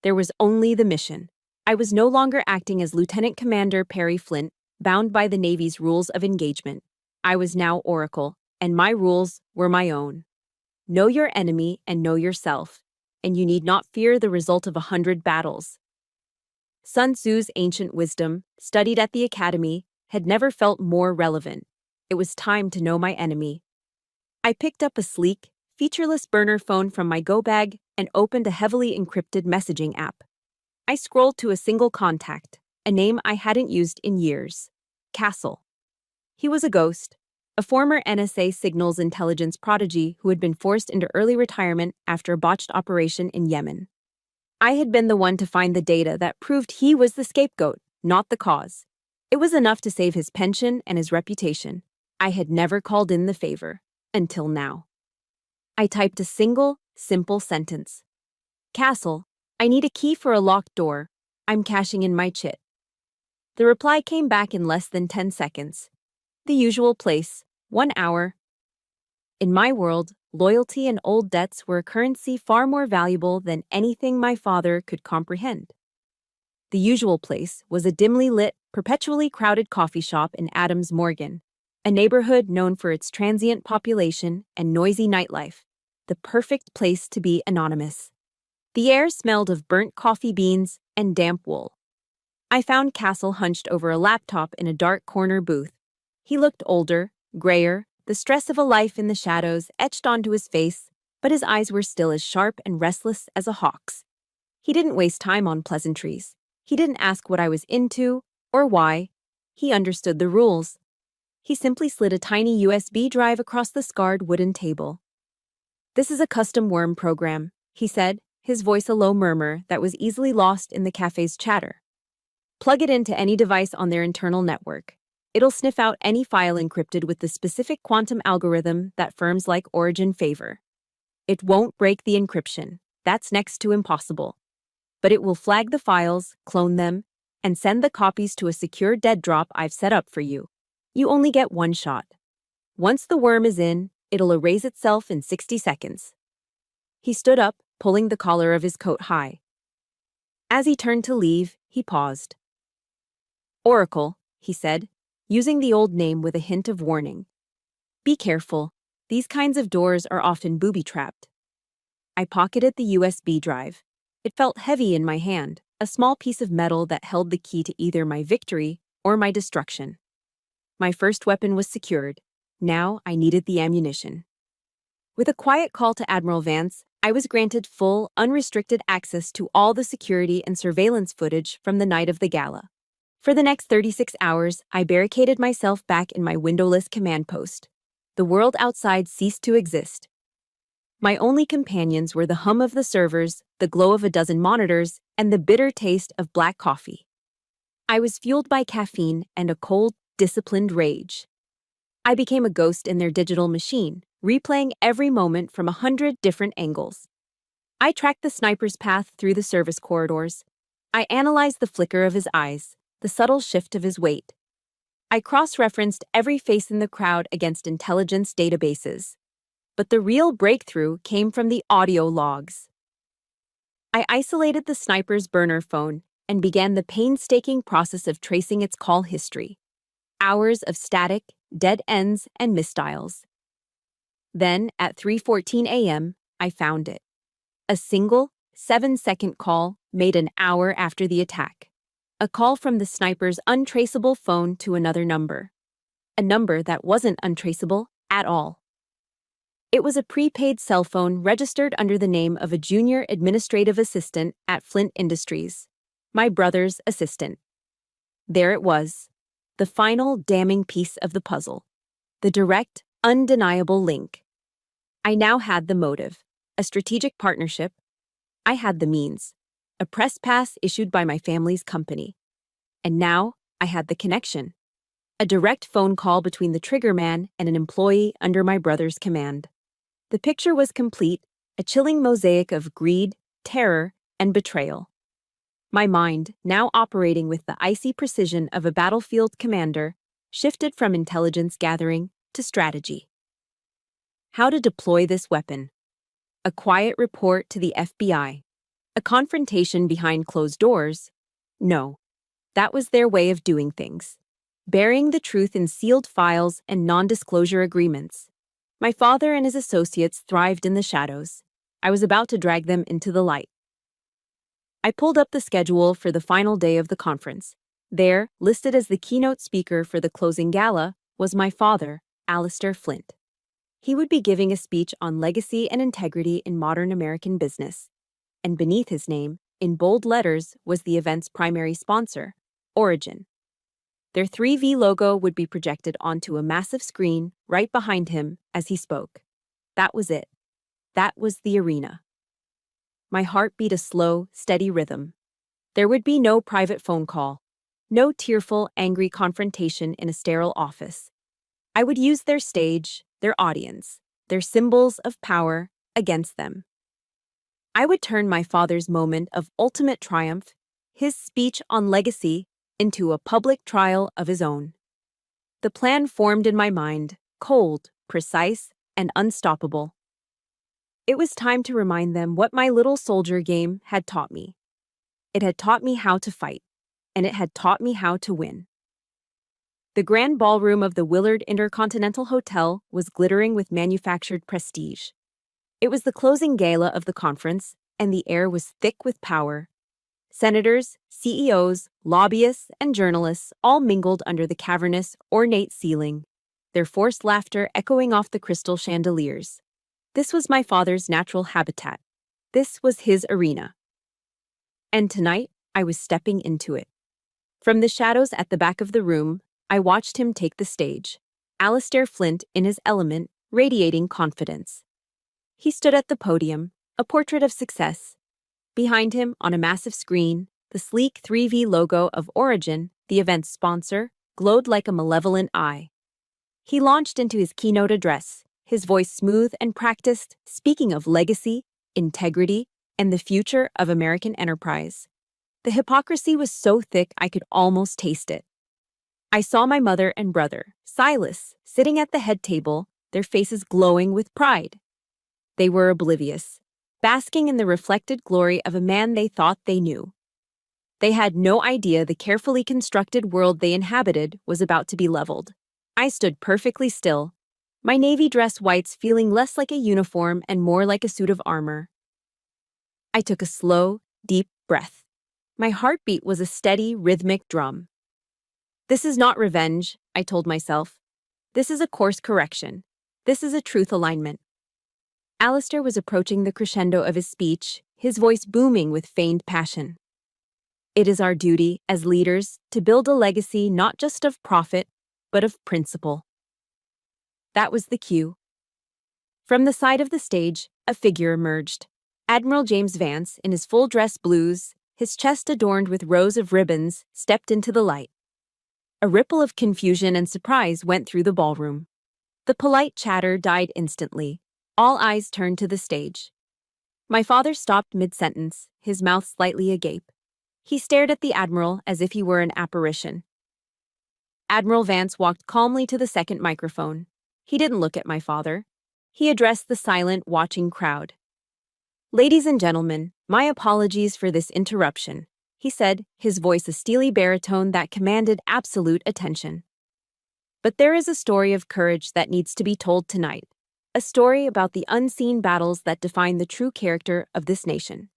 There was only the mission. I was no longer acting as Lieutenant Commander Perry Flint, bound by the Navy's rules of engagement. I was now Oracle, and my rules were my own. Know your enemy and know yourself, and you need not fear the result of 100 battles. Sun Tzu's ancient wisdom, studied at the academy, had never felt more relevant. It was time to know my enemy. I picked up a sleek, featureless burner phone from my go bag and opened a heavily encrypted messaging app. I scrolled to a single contact, a name I hadn't used in years. Castle. He was a ghost, a former NSA signals intelligence prodigy who had been forced into early retirement after a botched operation in Yemen. I had been the one to find the data that proved he was the scapegoat, not the cause. It was enough to save his pension and his reputation. I had never called in the favor, until now. I typed a single, simple sentence. Castle, I need a key for a locked door. I'm cashing in my chit. The reply came back in less than 10 seconds. The usual place, 1 hour. In my world, loyalty and old debts were a currency far more valuable than anything my father could comprehend. The usual place was a dimly lit, perpetually crowded coffee shop in Adams Morgan, a neighborhood known for its transient population and noisy nightlife, the perfect place to be anonymous. The air smelled of burnt coffee beans and damp wool. I found Castle hunched over a laptop in a dark corner booth. He looked older, grayer, the stress of a life in the shadows etched onto his face, but his eyes were still as sharp and restless as a hawk's. He didn't waste time on pleasantries. He didn't ask what I was into or why. He understood the rules. He simply slid a tiny USB drive across the scarred wooden table. This is a custom worm program, he said, his voice a low murmur that was easily lost in the cafe's chatter. Plug it into any device on their internal network. It'll sniff out any file encrypted with the specific quantum algorithm that firms like Origin favor. It won't break the encryption. That's next to impossible. But it will flag the files, clone them, and send the copies to a secure dead drop I've set up for you. You only get one shot. Once the worm is in, it'll erase itself in 60 seconds. He stood up, pulling the collar of his coat high. As he turned to leave, he paused. Oracle, he said, using the old name with a hint of warning. Be careful. These kinds of doors are often booby-trapped. I pocketed the USB drive. It felt heavy in my hand, a small piece of metal that held the key to either my victory or my destruction. My first weapon was secured. Now I needed the ammunition. With a quiet call to Admiral Vance, I was granted full, unrestricted access to all the security and surveillance footage from the night of the gala. For the next 36 hours, I barricaded myself back in my windowless command post. The world outside ceased to exist. My only companions were the hum of the servers, the glow of a dozen monitors, and the bitter taste of black coffee. I was fueled by caffeine and a cold, disciplined rage. I became a ghost in their digital machine, replaying every moment from 100 different angles. I tracked the sniper's path through the service corridors. I analyzed the flicker of his eyes, the subtle shift of his weight. I cross-referenced every face in the crowd against intelligence databases. But the real breakthrough came from the audio logs. I isolated the sniper's burner phone and began the painstaking process of tracing its call history. Hours of static, dead ends, and misdials. Then, at 3:14 a.m., I found it. A single, 7-second call made an hour after the attack. A call from the sniper's untraceable phone to another number. A number that wasn't untraceable at all. It was a prepaid cell phone registered under the name of a junior administrative assistant at Flint Industries, my brother's assistant. There it was, the final damning piece of the puzzle, the direct, undeniable link. I now had the motive, a strategic partnership. I had the means, a press pass issued by my family's company. And now I had the connection. A direct phone call between the triggerman and an employee under my brother's command. The picture was complete, a chilling mosaic of greed, terror, and betrayal. My mind, now operating with the icy precision of a battlefield commander, shifted from intelligence gathering to strategy. How to deploy this weapon. A quiet report to the FBI. A confrontation behind closed doors? No. That was their way of doing things. Burying the truth in sealed files and non-disclosure agreements. My father and his associates thrived in the shadows. I was about to drag them into the light. I pulled up the schedule for the final day of the conference. There, listed as the keynote speaker for the closing gala, was my father, Alistair Flint. He would be giving a speech on legacy and integrity in modern American business. And beneath his name, in bold letters, was the event's primary sponsor, Origin. Their 3V logo would be projected onto a massive screen right behind him as he spoke. That was it. That was the arena. My heart beat a slow, steady rhythm. There would be no private phone call, no tearful, angry confrontation in a sterile office. I would use their stage, their audience, their symbols of power against them. I would turn my father's moment of ultimate triumph, his speech on legacy, into a public trial of his own. The plan formed in my mind, cold, precise, and unstoppable. It was time to remind them what my little soldier game had taught me. It had taught me how to fight, and it had taught me how to win. The grand ballroom of the Willard Intercontinental Hotel was glittering with manufactured prestige. It was the closing gala of the conference, and the air was thick with power. Senators, CEOs, lobbyists, and journalists all mingled under the cavernous, ornate ceiling, their forced laughter echoing off the crystal chandeliers. This was my father's natural habitat. This was his arena. And tonight, I was stepping into it. From the shadows at the back of the room, I watched him take the stage, Alistair Flint in his element, radiating confidence. He stood at the podium, a portrait of success. Behind him, on a massive screen, the sleek 3V logo of Origin, the event's sponsor, glowed like a malevolent eye. He launched into his keynote address, his voice smooth and practiced, speaking of legacy, integrity, and the future of American enterprise. The hypocrisy was so thick I could almost taste it. I saw my mother and brother, Silas, sitting at the head table, their faces glowing with pride. They were oblivious, basking in the reflected glory of a man they thought they knew. They had no idea the carefully constructed world they inhabited was about to be leveled. I stood perfectly still, my navy dress whites feeling less like a uniform and more like a suit of armor. I took a slow, deep breath. My heartbeat was a steady, rhythmic drum. This is not revenge, I told myself. This is a course correction. This is a truth alignment. Alistair was approaching the crescendo of his speech, his voice booming with feigned passion. It is our duty, as leaders, to build a legacy not just of profit, but of principle. That was the cue. From the side of the stage, a figure emerged. Admiral James Vance, in his full-dress blues, his chest adorned with rows of ribbons, stepped into the light. A ripple of confusion and surprise went through the ballroom. The polite chatter died instantly. All eyes turned to the stage. My father stopped mid-sentence, his mouth slightly agape. He stared at the Admiral as if he were an apparition. Admiral Vance walked calmly to the second microphone. He didn't look at my father. He addressed the silent, watching crowd. "Ladies and gentlemen, my apologies for this interruption," he said, his voice a steely baritone that commanded absolute attention. "But there is a story of courage that needs to be told tonight. A story about the unseen battles that define the true character of this nation."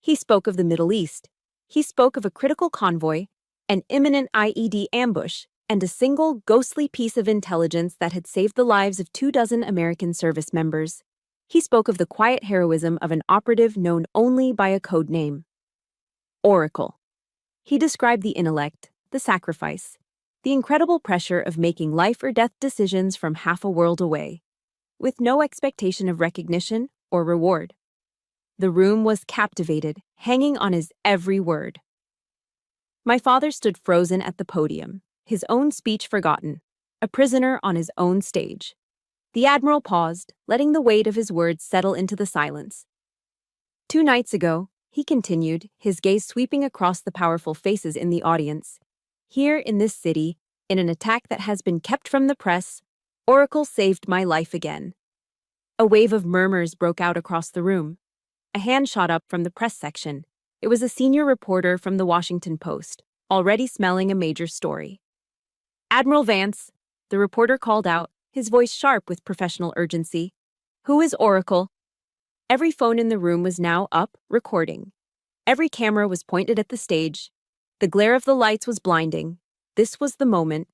He spoke of the Middle East. He spoke of a critical convoy, an imminent IED ambush, and a single, ghostly piece of intelligence that had saved the lives of 24 American service members. He spoke of the quiet heroism of an operative known only by a code name: Oracle. He described the intellect, the sacrifice, the incredible pressure of making life-or-death decisions from half a world away, with no expectation of recognition or reward. The room was captivated, hanging on his every word. My father stood frozen at the podium, his own speech forgotten, a prisoner on his own stage. The Admiral paused, letting the weight of his words settle into the silence. 2 nights ago, he continued, his gaze sweeping across the powerful faces in the audience. Here in this city, in an attack that has been kept from the press, Oracle saved my life again. A wave of murmurs broke out across the room. A hand shot up from the press section. It was a senior reporter from the Washington Post, already smelling a major story. "Admiral Vance," the reporter called out, his voice sharp with professional urgency. "Who is Oracle?" Every phone in the room was now up, recording. Every camera was pointed at the stage. The glare of the lights was blinding. This was the moment,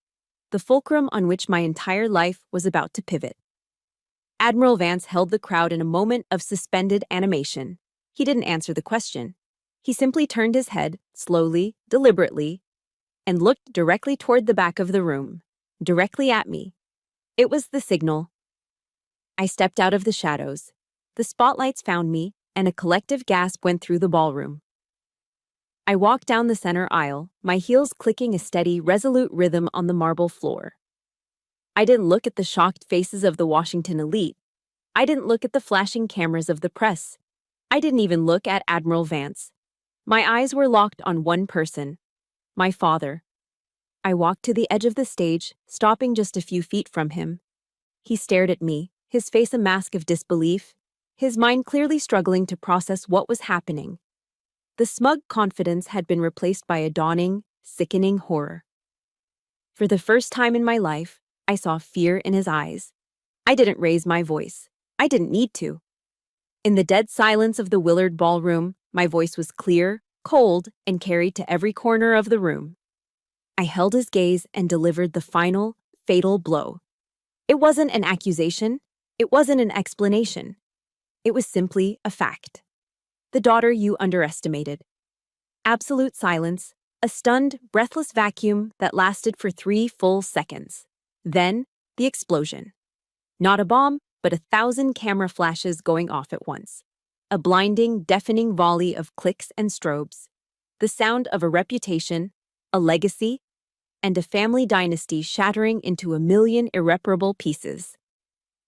the fulcrum on which my entire life was about to pivot. Admiral Vance held the crowd in a moment of suspended animation. He didn't answer the question. He simply turned his head, slowly, deliberately, and looked directly toward the back of the room, directly at me. It was the signal. I stepped out of the shadows. The spotlights found me, and a collective gasp went through the ballroom. I walked down the center aisle, my heels clicking a steady, resolute rhythm on the marble floor. I didn't look at the shocked faces of the Washington elite. I didn't look at the flashing cameras of the press. I didn't even look at Admiral Vance. My eyes were locked on one person, my father. I walked to the edge of the stage, stopping just a few feet from him. He stared at me, his face a mask of disbelief, his mind clearly struggling to process what was happening. The smug confidence had been replaced by a dawning, sickening horror. For the first time in my life, I saw fear in his eyes. I didn't raise my voice. I didn't need to. In the dead silence of the Willard Ballroom, my voice was clear, cold, and carried to every corner of the room. I held his gaze and delivered the final, fatal blow. It wasn't an accusation. It wasn't an explanation. It was simply a fact. The daughter you underestimated. Absolute silence, a stunned, breathless vacuum that lasted for 3 full seconds. Then, the explosion. Not a bomb, but 1,000 camera flashes going off at once. A blinding, deafening volley of clicks and strobes. The sound of a reputation, a legacy, and a family dynasty shattering into 1,000,000 irreparable pieces.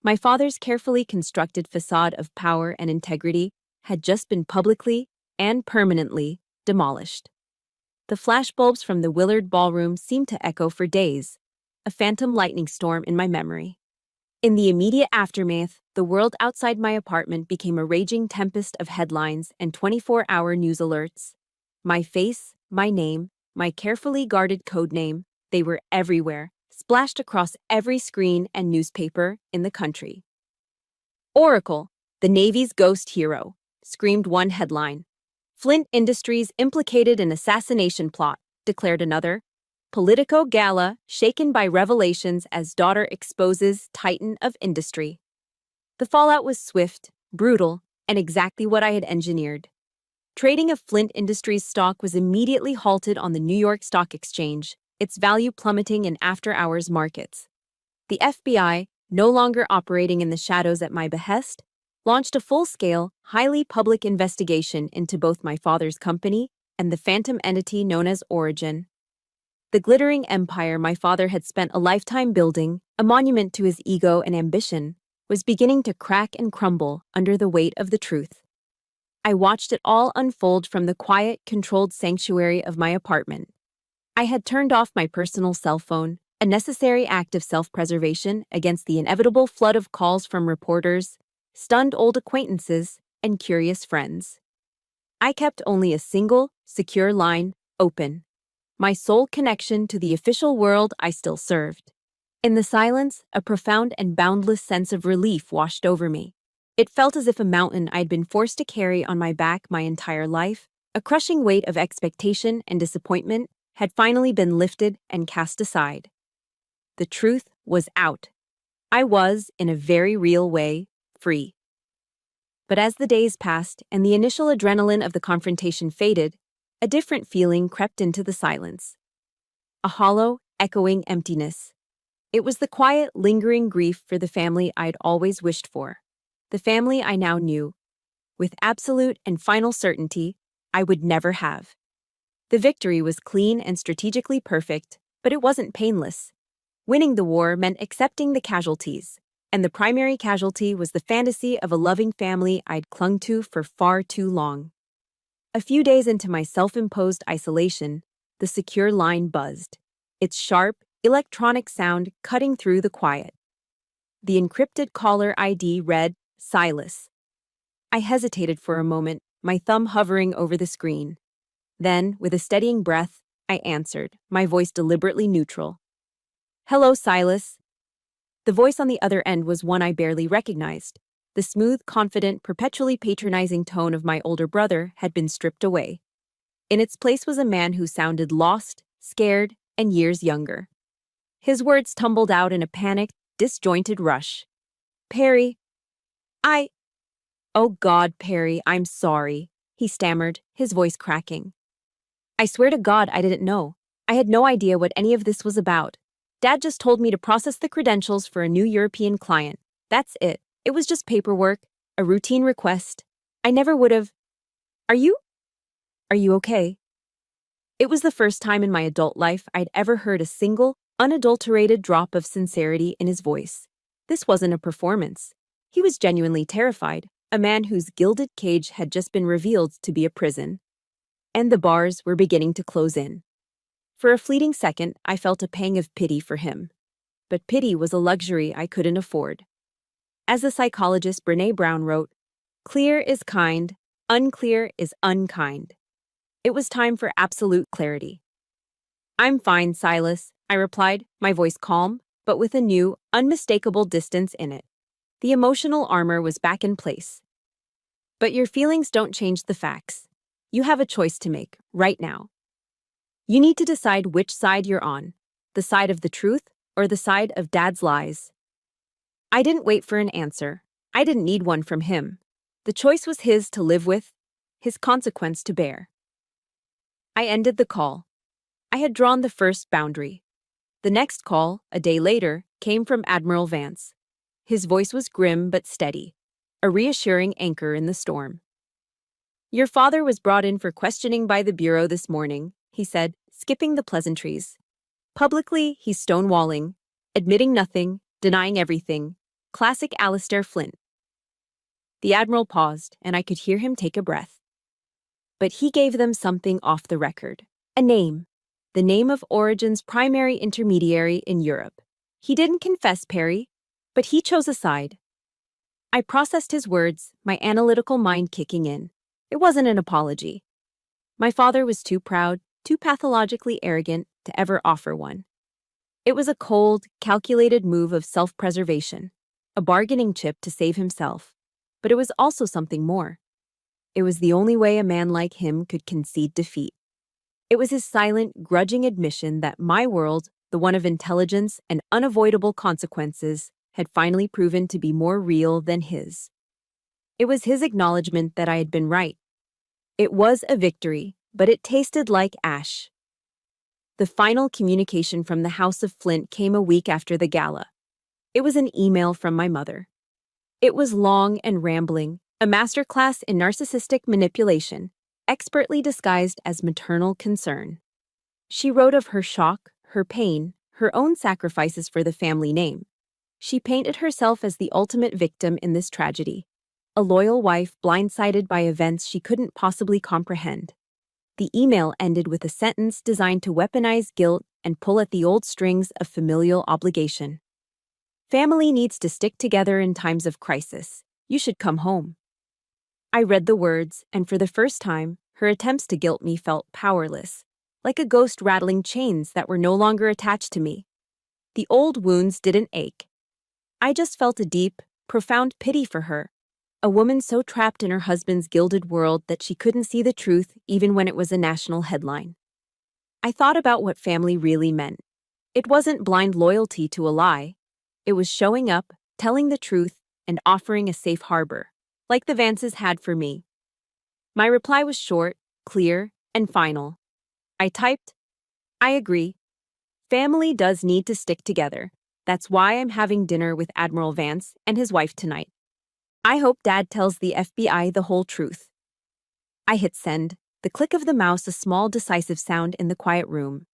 My father's carefully constructed facade of power and integrity had just been publicly and permanently demolished. The flashbulbs from the Willard Ballroom seemed to echo for days, a phantom lightning storm in my memory. In the immediate aftermath, the world outside my apartment became a raging tempest of headlines and 24-hour news alerts. My face, my name, my carefully guarded code name, they were everywhere, splashed across every screen and newspaper in the country. "Oracle, the Navy's ghost hero," screamed one headline. "Flint Industries implicated in assassination plot," declared another. "Politico Gala shaken by revelations as daughter exposes titan of industry." The fallout was swift, brutal, and exactly what I had engineered. Trading of Flint Industries stock was immediately halted on the New York Stock Exchange, its value plummeting in after-hours markets. The FBI, no longer operating in the shadows at my behest, launched a full-scale, highly public investigation into both my father's company and the phantom entity known as Origin. The glittering empire my father had spent a lifetime building, a monument to his ego and ambition, was beginning to crack and crumble under the weight of the truth. I watched it all unfold from the quiet, controlled sanctuary of my apartment. I had turned off my personal cell phone, a necessary act of self-preservation against the inevitable flood of calls from reporters, stunned old acquaintances, and curious friends. I kept only a single, secure line open, my sole connection to the official world I still served. In the silence, a profound and boundless sense of relief washed over me. It felt as if a mountain I'd been forced to carry on my back my entire life, a crushing weight of expectation and disappointment, had finally been lifted and cast aside. The truth was out. I was, in a very real way, free. But as the days passed and the initial adrenaline of the confrontation faded, a different feeling crept into the silence. A hollow, echoing emptiness. It was the quiet, lingering grief for the family I'd always wished for. The family I now knew. with absolute and final certainty, I would never have. The victory was clean and strategically perfect, but it wasn't painless. Winning the war meant accepting the casualties, and the primary casualty was the fantasy of a loving family I'd clung to for far too long. A few days into my self-imposed isolation, the secure line buzzed, its sharp, electronic sound cutting through the quiet. The encrypted caller ID read, Silas. I hesitated for a moment, my thumb hovering over the screen. Then, with a steadying breath, I answered, my voice deliberately neutral. Hello, Silas. The voice on the other end was one I barely recognized. The smooth, confident, perpetually patronizing tone of my older brother had been stripped away. In its place was a man who sounded lost, scared, and years younger. His words tumbled out in a panicked, disjointed rush. Perry, Oh God, Perry, I'm sorry, he stammered, his voice cracking. I swear to God I didn't know. I had no idea what any of this was about. Dad just told me to process the credentials for a new European client. That's it. It was just paperwork, a routine request. I never would have. Are you okay? It was the first time in my adult life I'd ever heard a single, unadulterated drop of sincerity in his voice. This wasn't a performance. He was genuinely terrified, a man whose gilded cage had just been revealed to be a prison. And the bars were beginning to close in. For a fleeting second, I felt a pang of pity for him. But pity was a luxury I couldn't afford. As the psychologist Brené Brown wrote, clear is kind, unclear is unkind. It was time for absolute clarity. I'm fine, Silas, I replied, my voice calm, but with a new, unmistakable distance in it. The emotional armor was back in place. But your feelings don't change the facts. You have a choice to make, right now. You need to decide which side you're on, the side of the truth or the side of Dad's lies. I didn't wait for an answer. I didn't need one from him. The choice was his to live with, his consequence to bear. I ended the call. I had drawn the first boundary. The next call, a day later, came from Admiral Vance. His voice was grim but steady, a reassuring anchor in the storm. Your father was brought in for questioning by the Bureau this morning, he said, skipping the pleasantries. Publicly, he's stonewalling, admitting nothing, denying everything. Classic Alistair Flint. The Admiral paused, and I could hear him take a breath. But he gave them something off the record. A name. The name of Origin's primary intermediary in Europe. He didn't confess, Perry, but he chose a side. I processed his words, my analytical mind kicking in. It wasn't an apology. My father was too proud, too pathologically arrogant to ever offer one. It was a cold, calculated move of self-preservation, a bargaining chip to save himself. But it was also something more. It was the only way a man like him could concede defeat. It was his silent, grudging admission that my world, the one of intelligence and unavoidable consequences, had finally proven to be more real than his. It was his acknowledgement that I had been right. It was a victory, but it tasted like ash. The final communication from the House of Flint came a week after the gala. It was an email from my mother. It was long and rambling, a masterclass in narcissistic manipulation, expertly disguised as maternal concern. She wrote of her shock, her pain, her own sacrifices for the family name. She painted herself as the ultimate victim in this tragedy, a loyal wife blindsided by events she couldn't possibly comprehend. The email ended with a sentence designed to weaponize guilt and pull at the old strings of familial obligation. Family needs to stick together in times of crisis. You should come home. I read the words, and for the first time, her attempts to guilt me felt powerless, like a ghost rattling chains that were no longer attached to me. The old wounds didn't ache. I just felt a deep, profound pity for her, a woman so trapped in her husband's gilded world that she couldn't see the truth even when it was a national headline. I thought about what family really meant. It wasn't blind loyalty to a lie. It was showing up, telling the truth, and offering a safe harbor, like the Vances had for me. My reply was short, clear, and final. I typed, I agree. Family does need to stick together. That's why I'm having dinner with Admiral Vance and his wife tonight. I hope Dad tells the FBI the whole truth. I hit send, the click of the mouse a small decisive sound in the quiet room.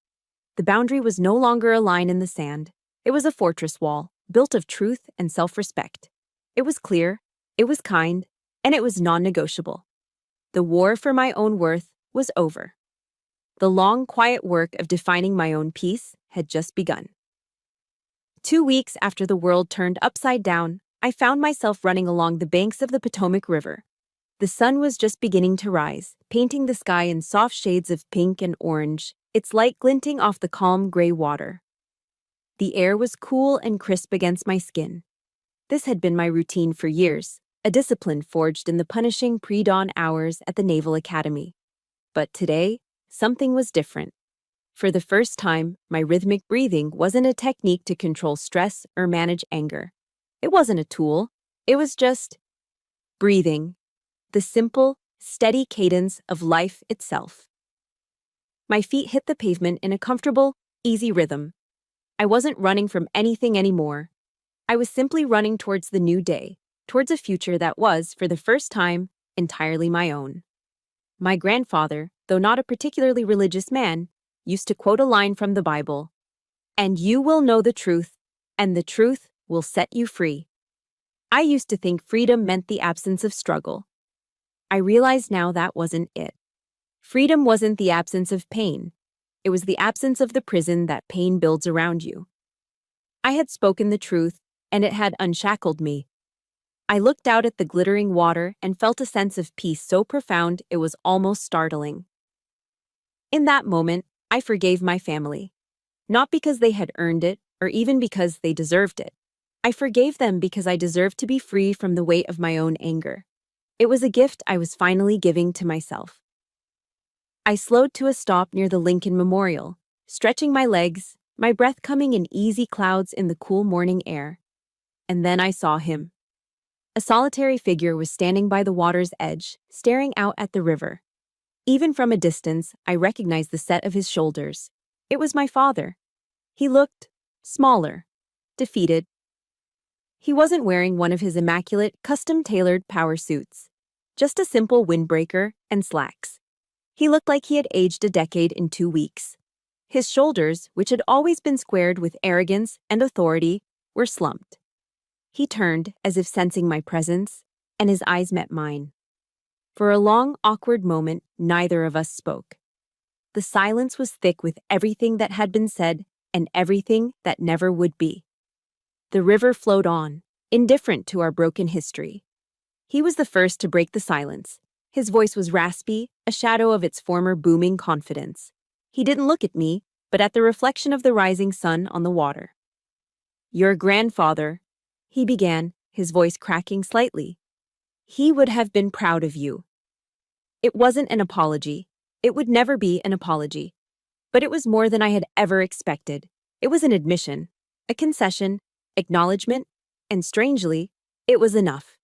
The boundary was no longer a line in the sand. It was a fortress wall, built of truth and self-respect. It was clear, it was kind, and it was non-negotiable. The war for my own worth was over. The long, quiet work of defining my own peace had just begun. 2 weeks after the world turned upside down, I found myself running along the banks of the Potomac River. The sun was just beginning to rise, painting the sky in soft shades of pink and orange, its light glinting off the calm gray water. The air was cool and crisp against my skin. This had been my routine for years, a discipline forged in the punishing pre-dawn hours at the Naval Academy. But today, something was different. For the first time, my rhythmic breathing wasn't a technique to control stress or manage anger. It wasn't a tool. It was just breathing, the simple, steady cadence of life itself. My feet hit the pavement in a comfortable, easy rhythm. I wasn't running from anything anymore. I was simply running towards the new day, towards a future that was, for the first time, entirely my own. My grandfather, though not a particularly religious man, used to quote a line from the Bible, "And you will know the truth, and the truth will set you free." I used to think freedom meant the absence of struggle. I realize now that wasn't it. Freedom wasn't the absence of pain. It was the absence of the prison that pain builds around you. I had spoken the truth, and it had unshackled me. I looked out at the glittering water and felt a sense of peace so profound it was almost startling. In that moment, I forgave my family. Not because they had earned it, or even because they deserved it. I forgave them because I deserved to be free from the weight of my own anger. It was a gift I was finally giving to myself. I slowed to a stop near the Lincoln Memorial, stretching my legs, my breath coming in easy clouds in the cool morning air. And then I saw him. A solitary figure was standing by the water's edge, staring out at the river. Even from a distance, I recognized the set of his shoulders. It was my father. He looked smaller, defeated. He wasn't wearing one of his immaculate, custom-tailored power suits, just a simple windbreaker and slacks. He looked like he had aged a decade in 2 weeks. His shoulders, which had always been squared with arrogance and authority, were slumped. He turned, as if sensing my presence, and his eyes met mine. For a long, awkward moment, neither of us spoke. The silence was thick with everything that had been said and everything that never would be. The river flowed on, indifferent to our broken history. He was the first to break the silence. His voice was raspy, a shadow of its former booming confidence. He didn't look at me, but at the reflection of the rising sun on the water. "Your grandfather," he began, his voice cracking slightly. "He would have been proud of you." It wasn't an apology. It would never be an apology. But it was more than I had ever expected. It was an admission, a concession, acknowledgement, and strangely, it was enough.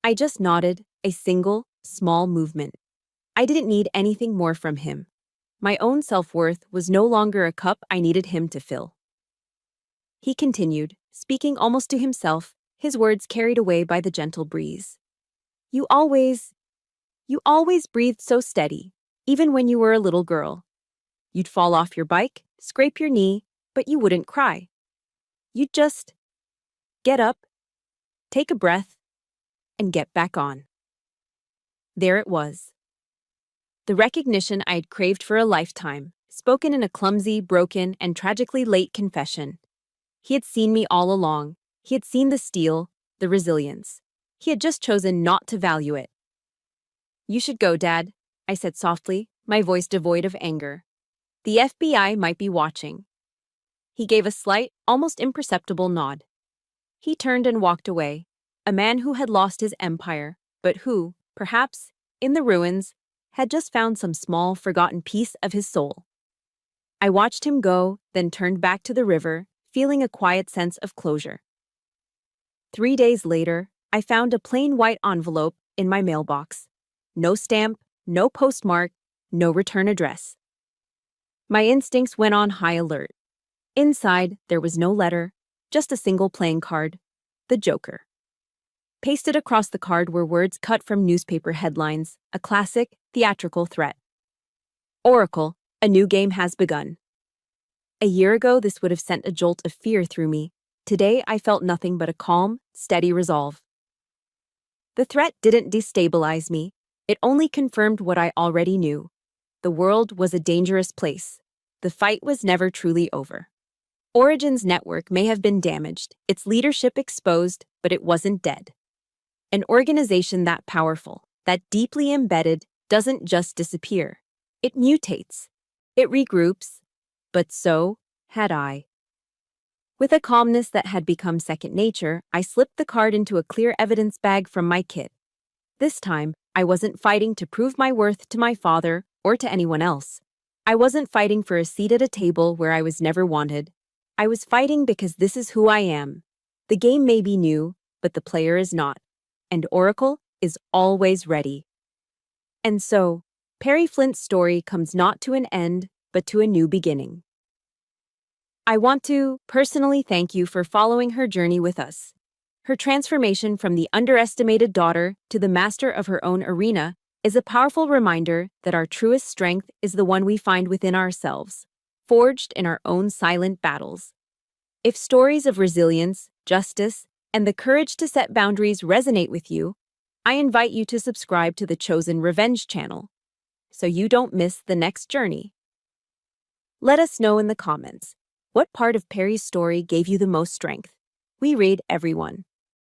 I just nodded, a single, small movement. I didn't need anything more from him. My own self-worth was no longer a cup I needed him to fill. He continued, speaking almost to himself, his words carried away by the gentle breeze. You always breathed so steady, even when you were a little girl. You'd fall off your bike, scrape your knee, but you wouldn't cry. You'd just get up, take a breath, and get back on." There it was. The recognition I had craved for a lifetime, spoken in a clumsy, broken, and tragically late confession. He had seen me all along. He had seen the steel, the resilience. He had just chosen not to value it. "You should go, Dad," I said softly, my voice devoid of anger. "The FBI might be watching." He gave a slight, almost imperceptible nod. He turned and walked away, a man who had lost his empire, but who, perhaps, in the ruins, had just found some small, forgotten piece of his soul. I watched him go, then turned back to the river, feeling a quiet sense of closure. 3 days later, I found a plain white envelope in my mailbox. No stamp, no postmark, no return address. My instincts went on high alert. Inside, there was no letter, just a single playing card, the Joker. Pasted across the card were words cut from newspaper headlines, a classic, theatrical threat. Oracle, a new game has begun. A year ago, this would have sent a jolt of fear through me. Today, I felt nothing but a calm, steady resolve. The threat didn't destabilize me. It only confirmed what I already knew. The world was a dangerous place. The fight was never truly over. Origin's network may have been damaged, its leadership exposed, but it wasn't dead. An organization that powerful, that deeply embedded, doesn't just disappear. It mutates. It regroups. But so had I. With a calmness that had become second nature, I slipped the card into a clear evidence bag from my kit. This time, I wasn't fighting to prove my worth to my father or to anyone else. I wasn't fighting for a seat at a table where I was never wanted. I was fighting because this is who I am. The game may be new, but the player is not. And Oracle is always ready. And so, Perry Flint's story comes not to an end, but to a new beginning. I want to personally thank you for following her journey with us. Her transformation from the underestimated daughter to the master of her own arena is a powerful reminder that our truest strength is the one we find within ourselves, forged in our own silent battles. If stories of resilience, justice, and the courage to set boundaries resonate with you, I invite you to subscribe to the Chosen Revenge channel so you don't miss the next journey. Let us know in the comments, what part of Perry's story gave you the most strength? We read everyone.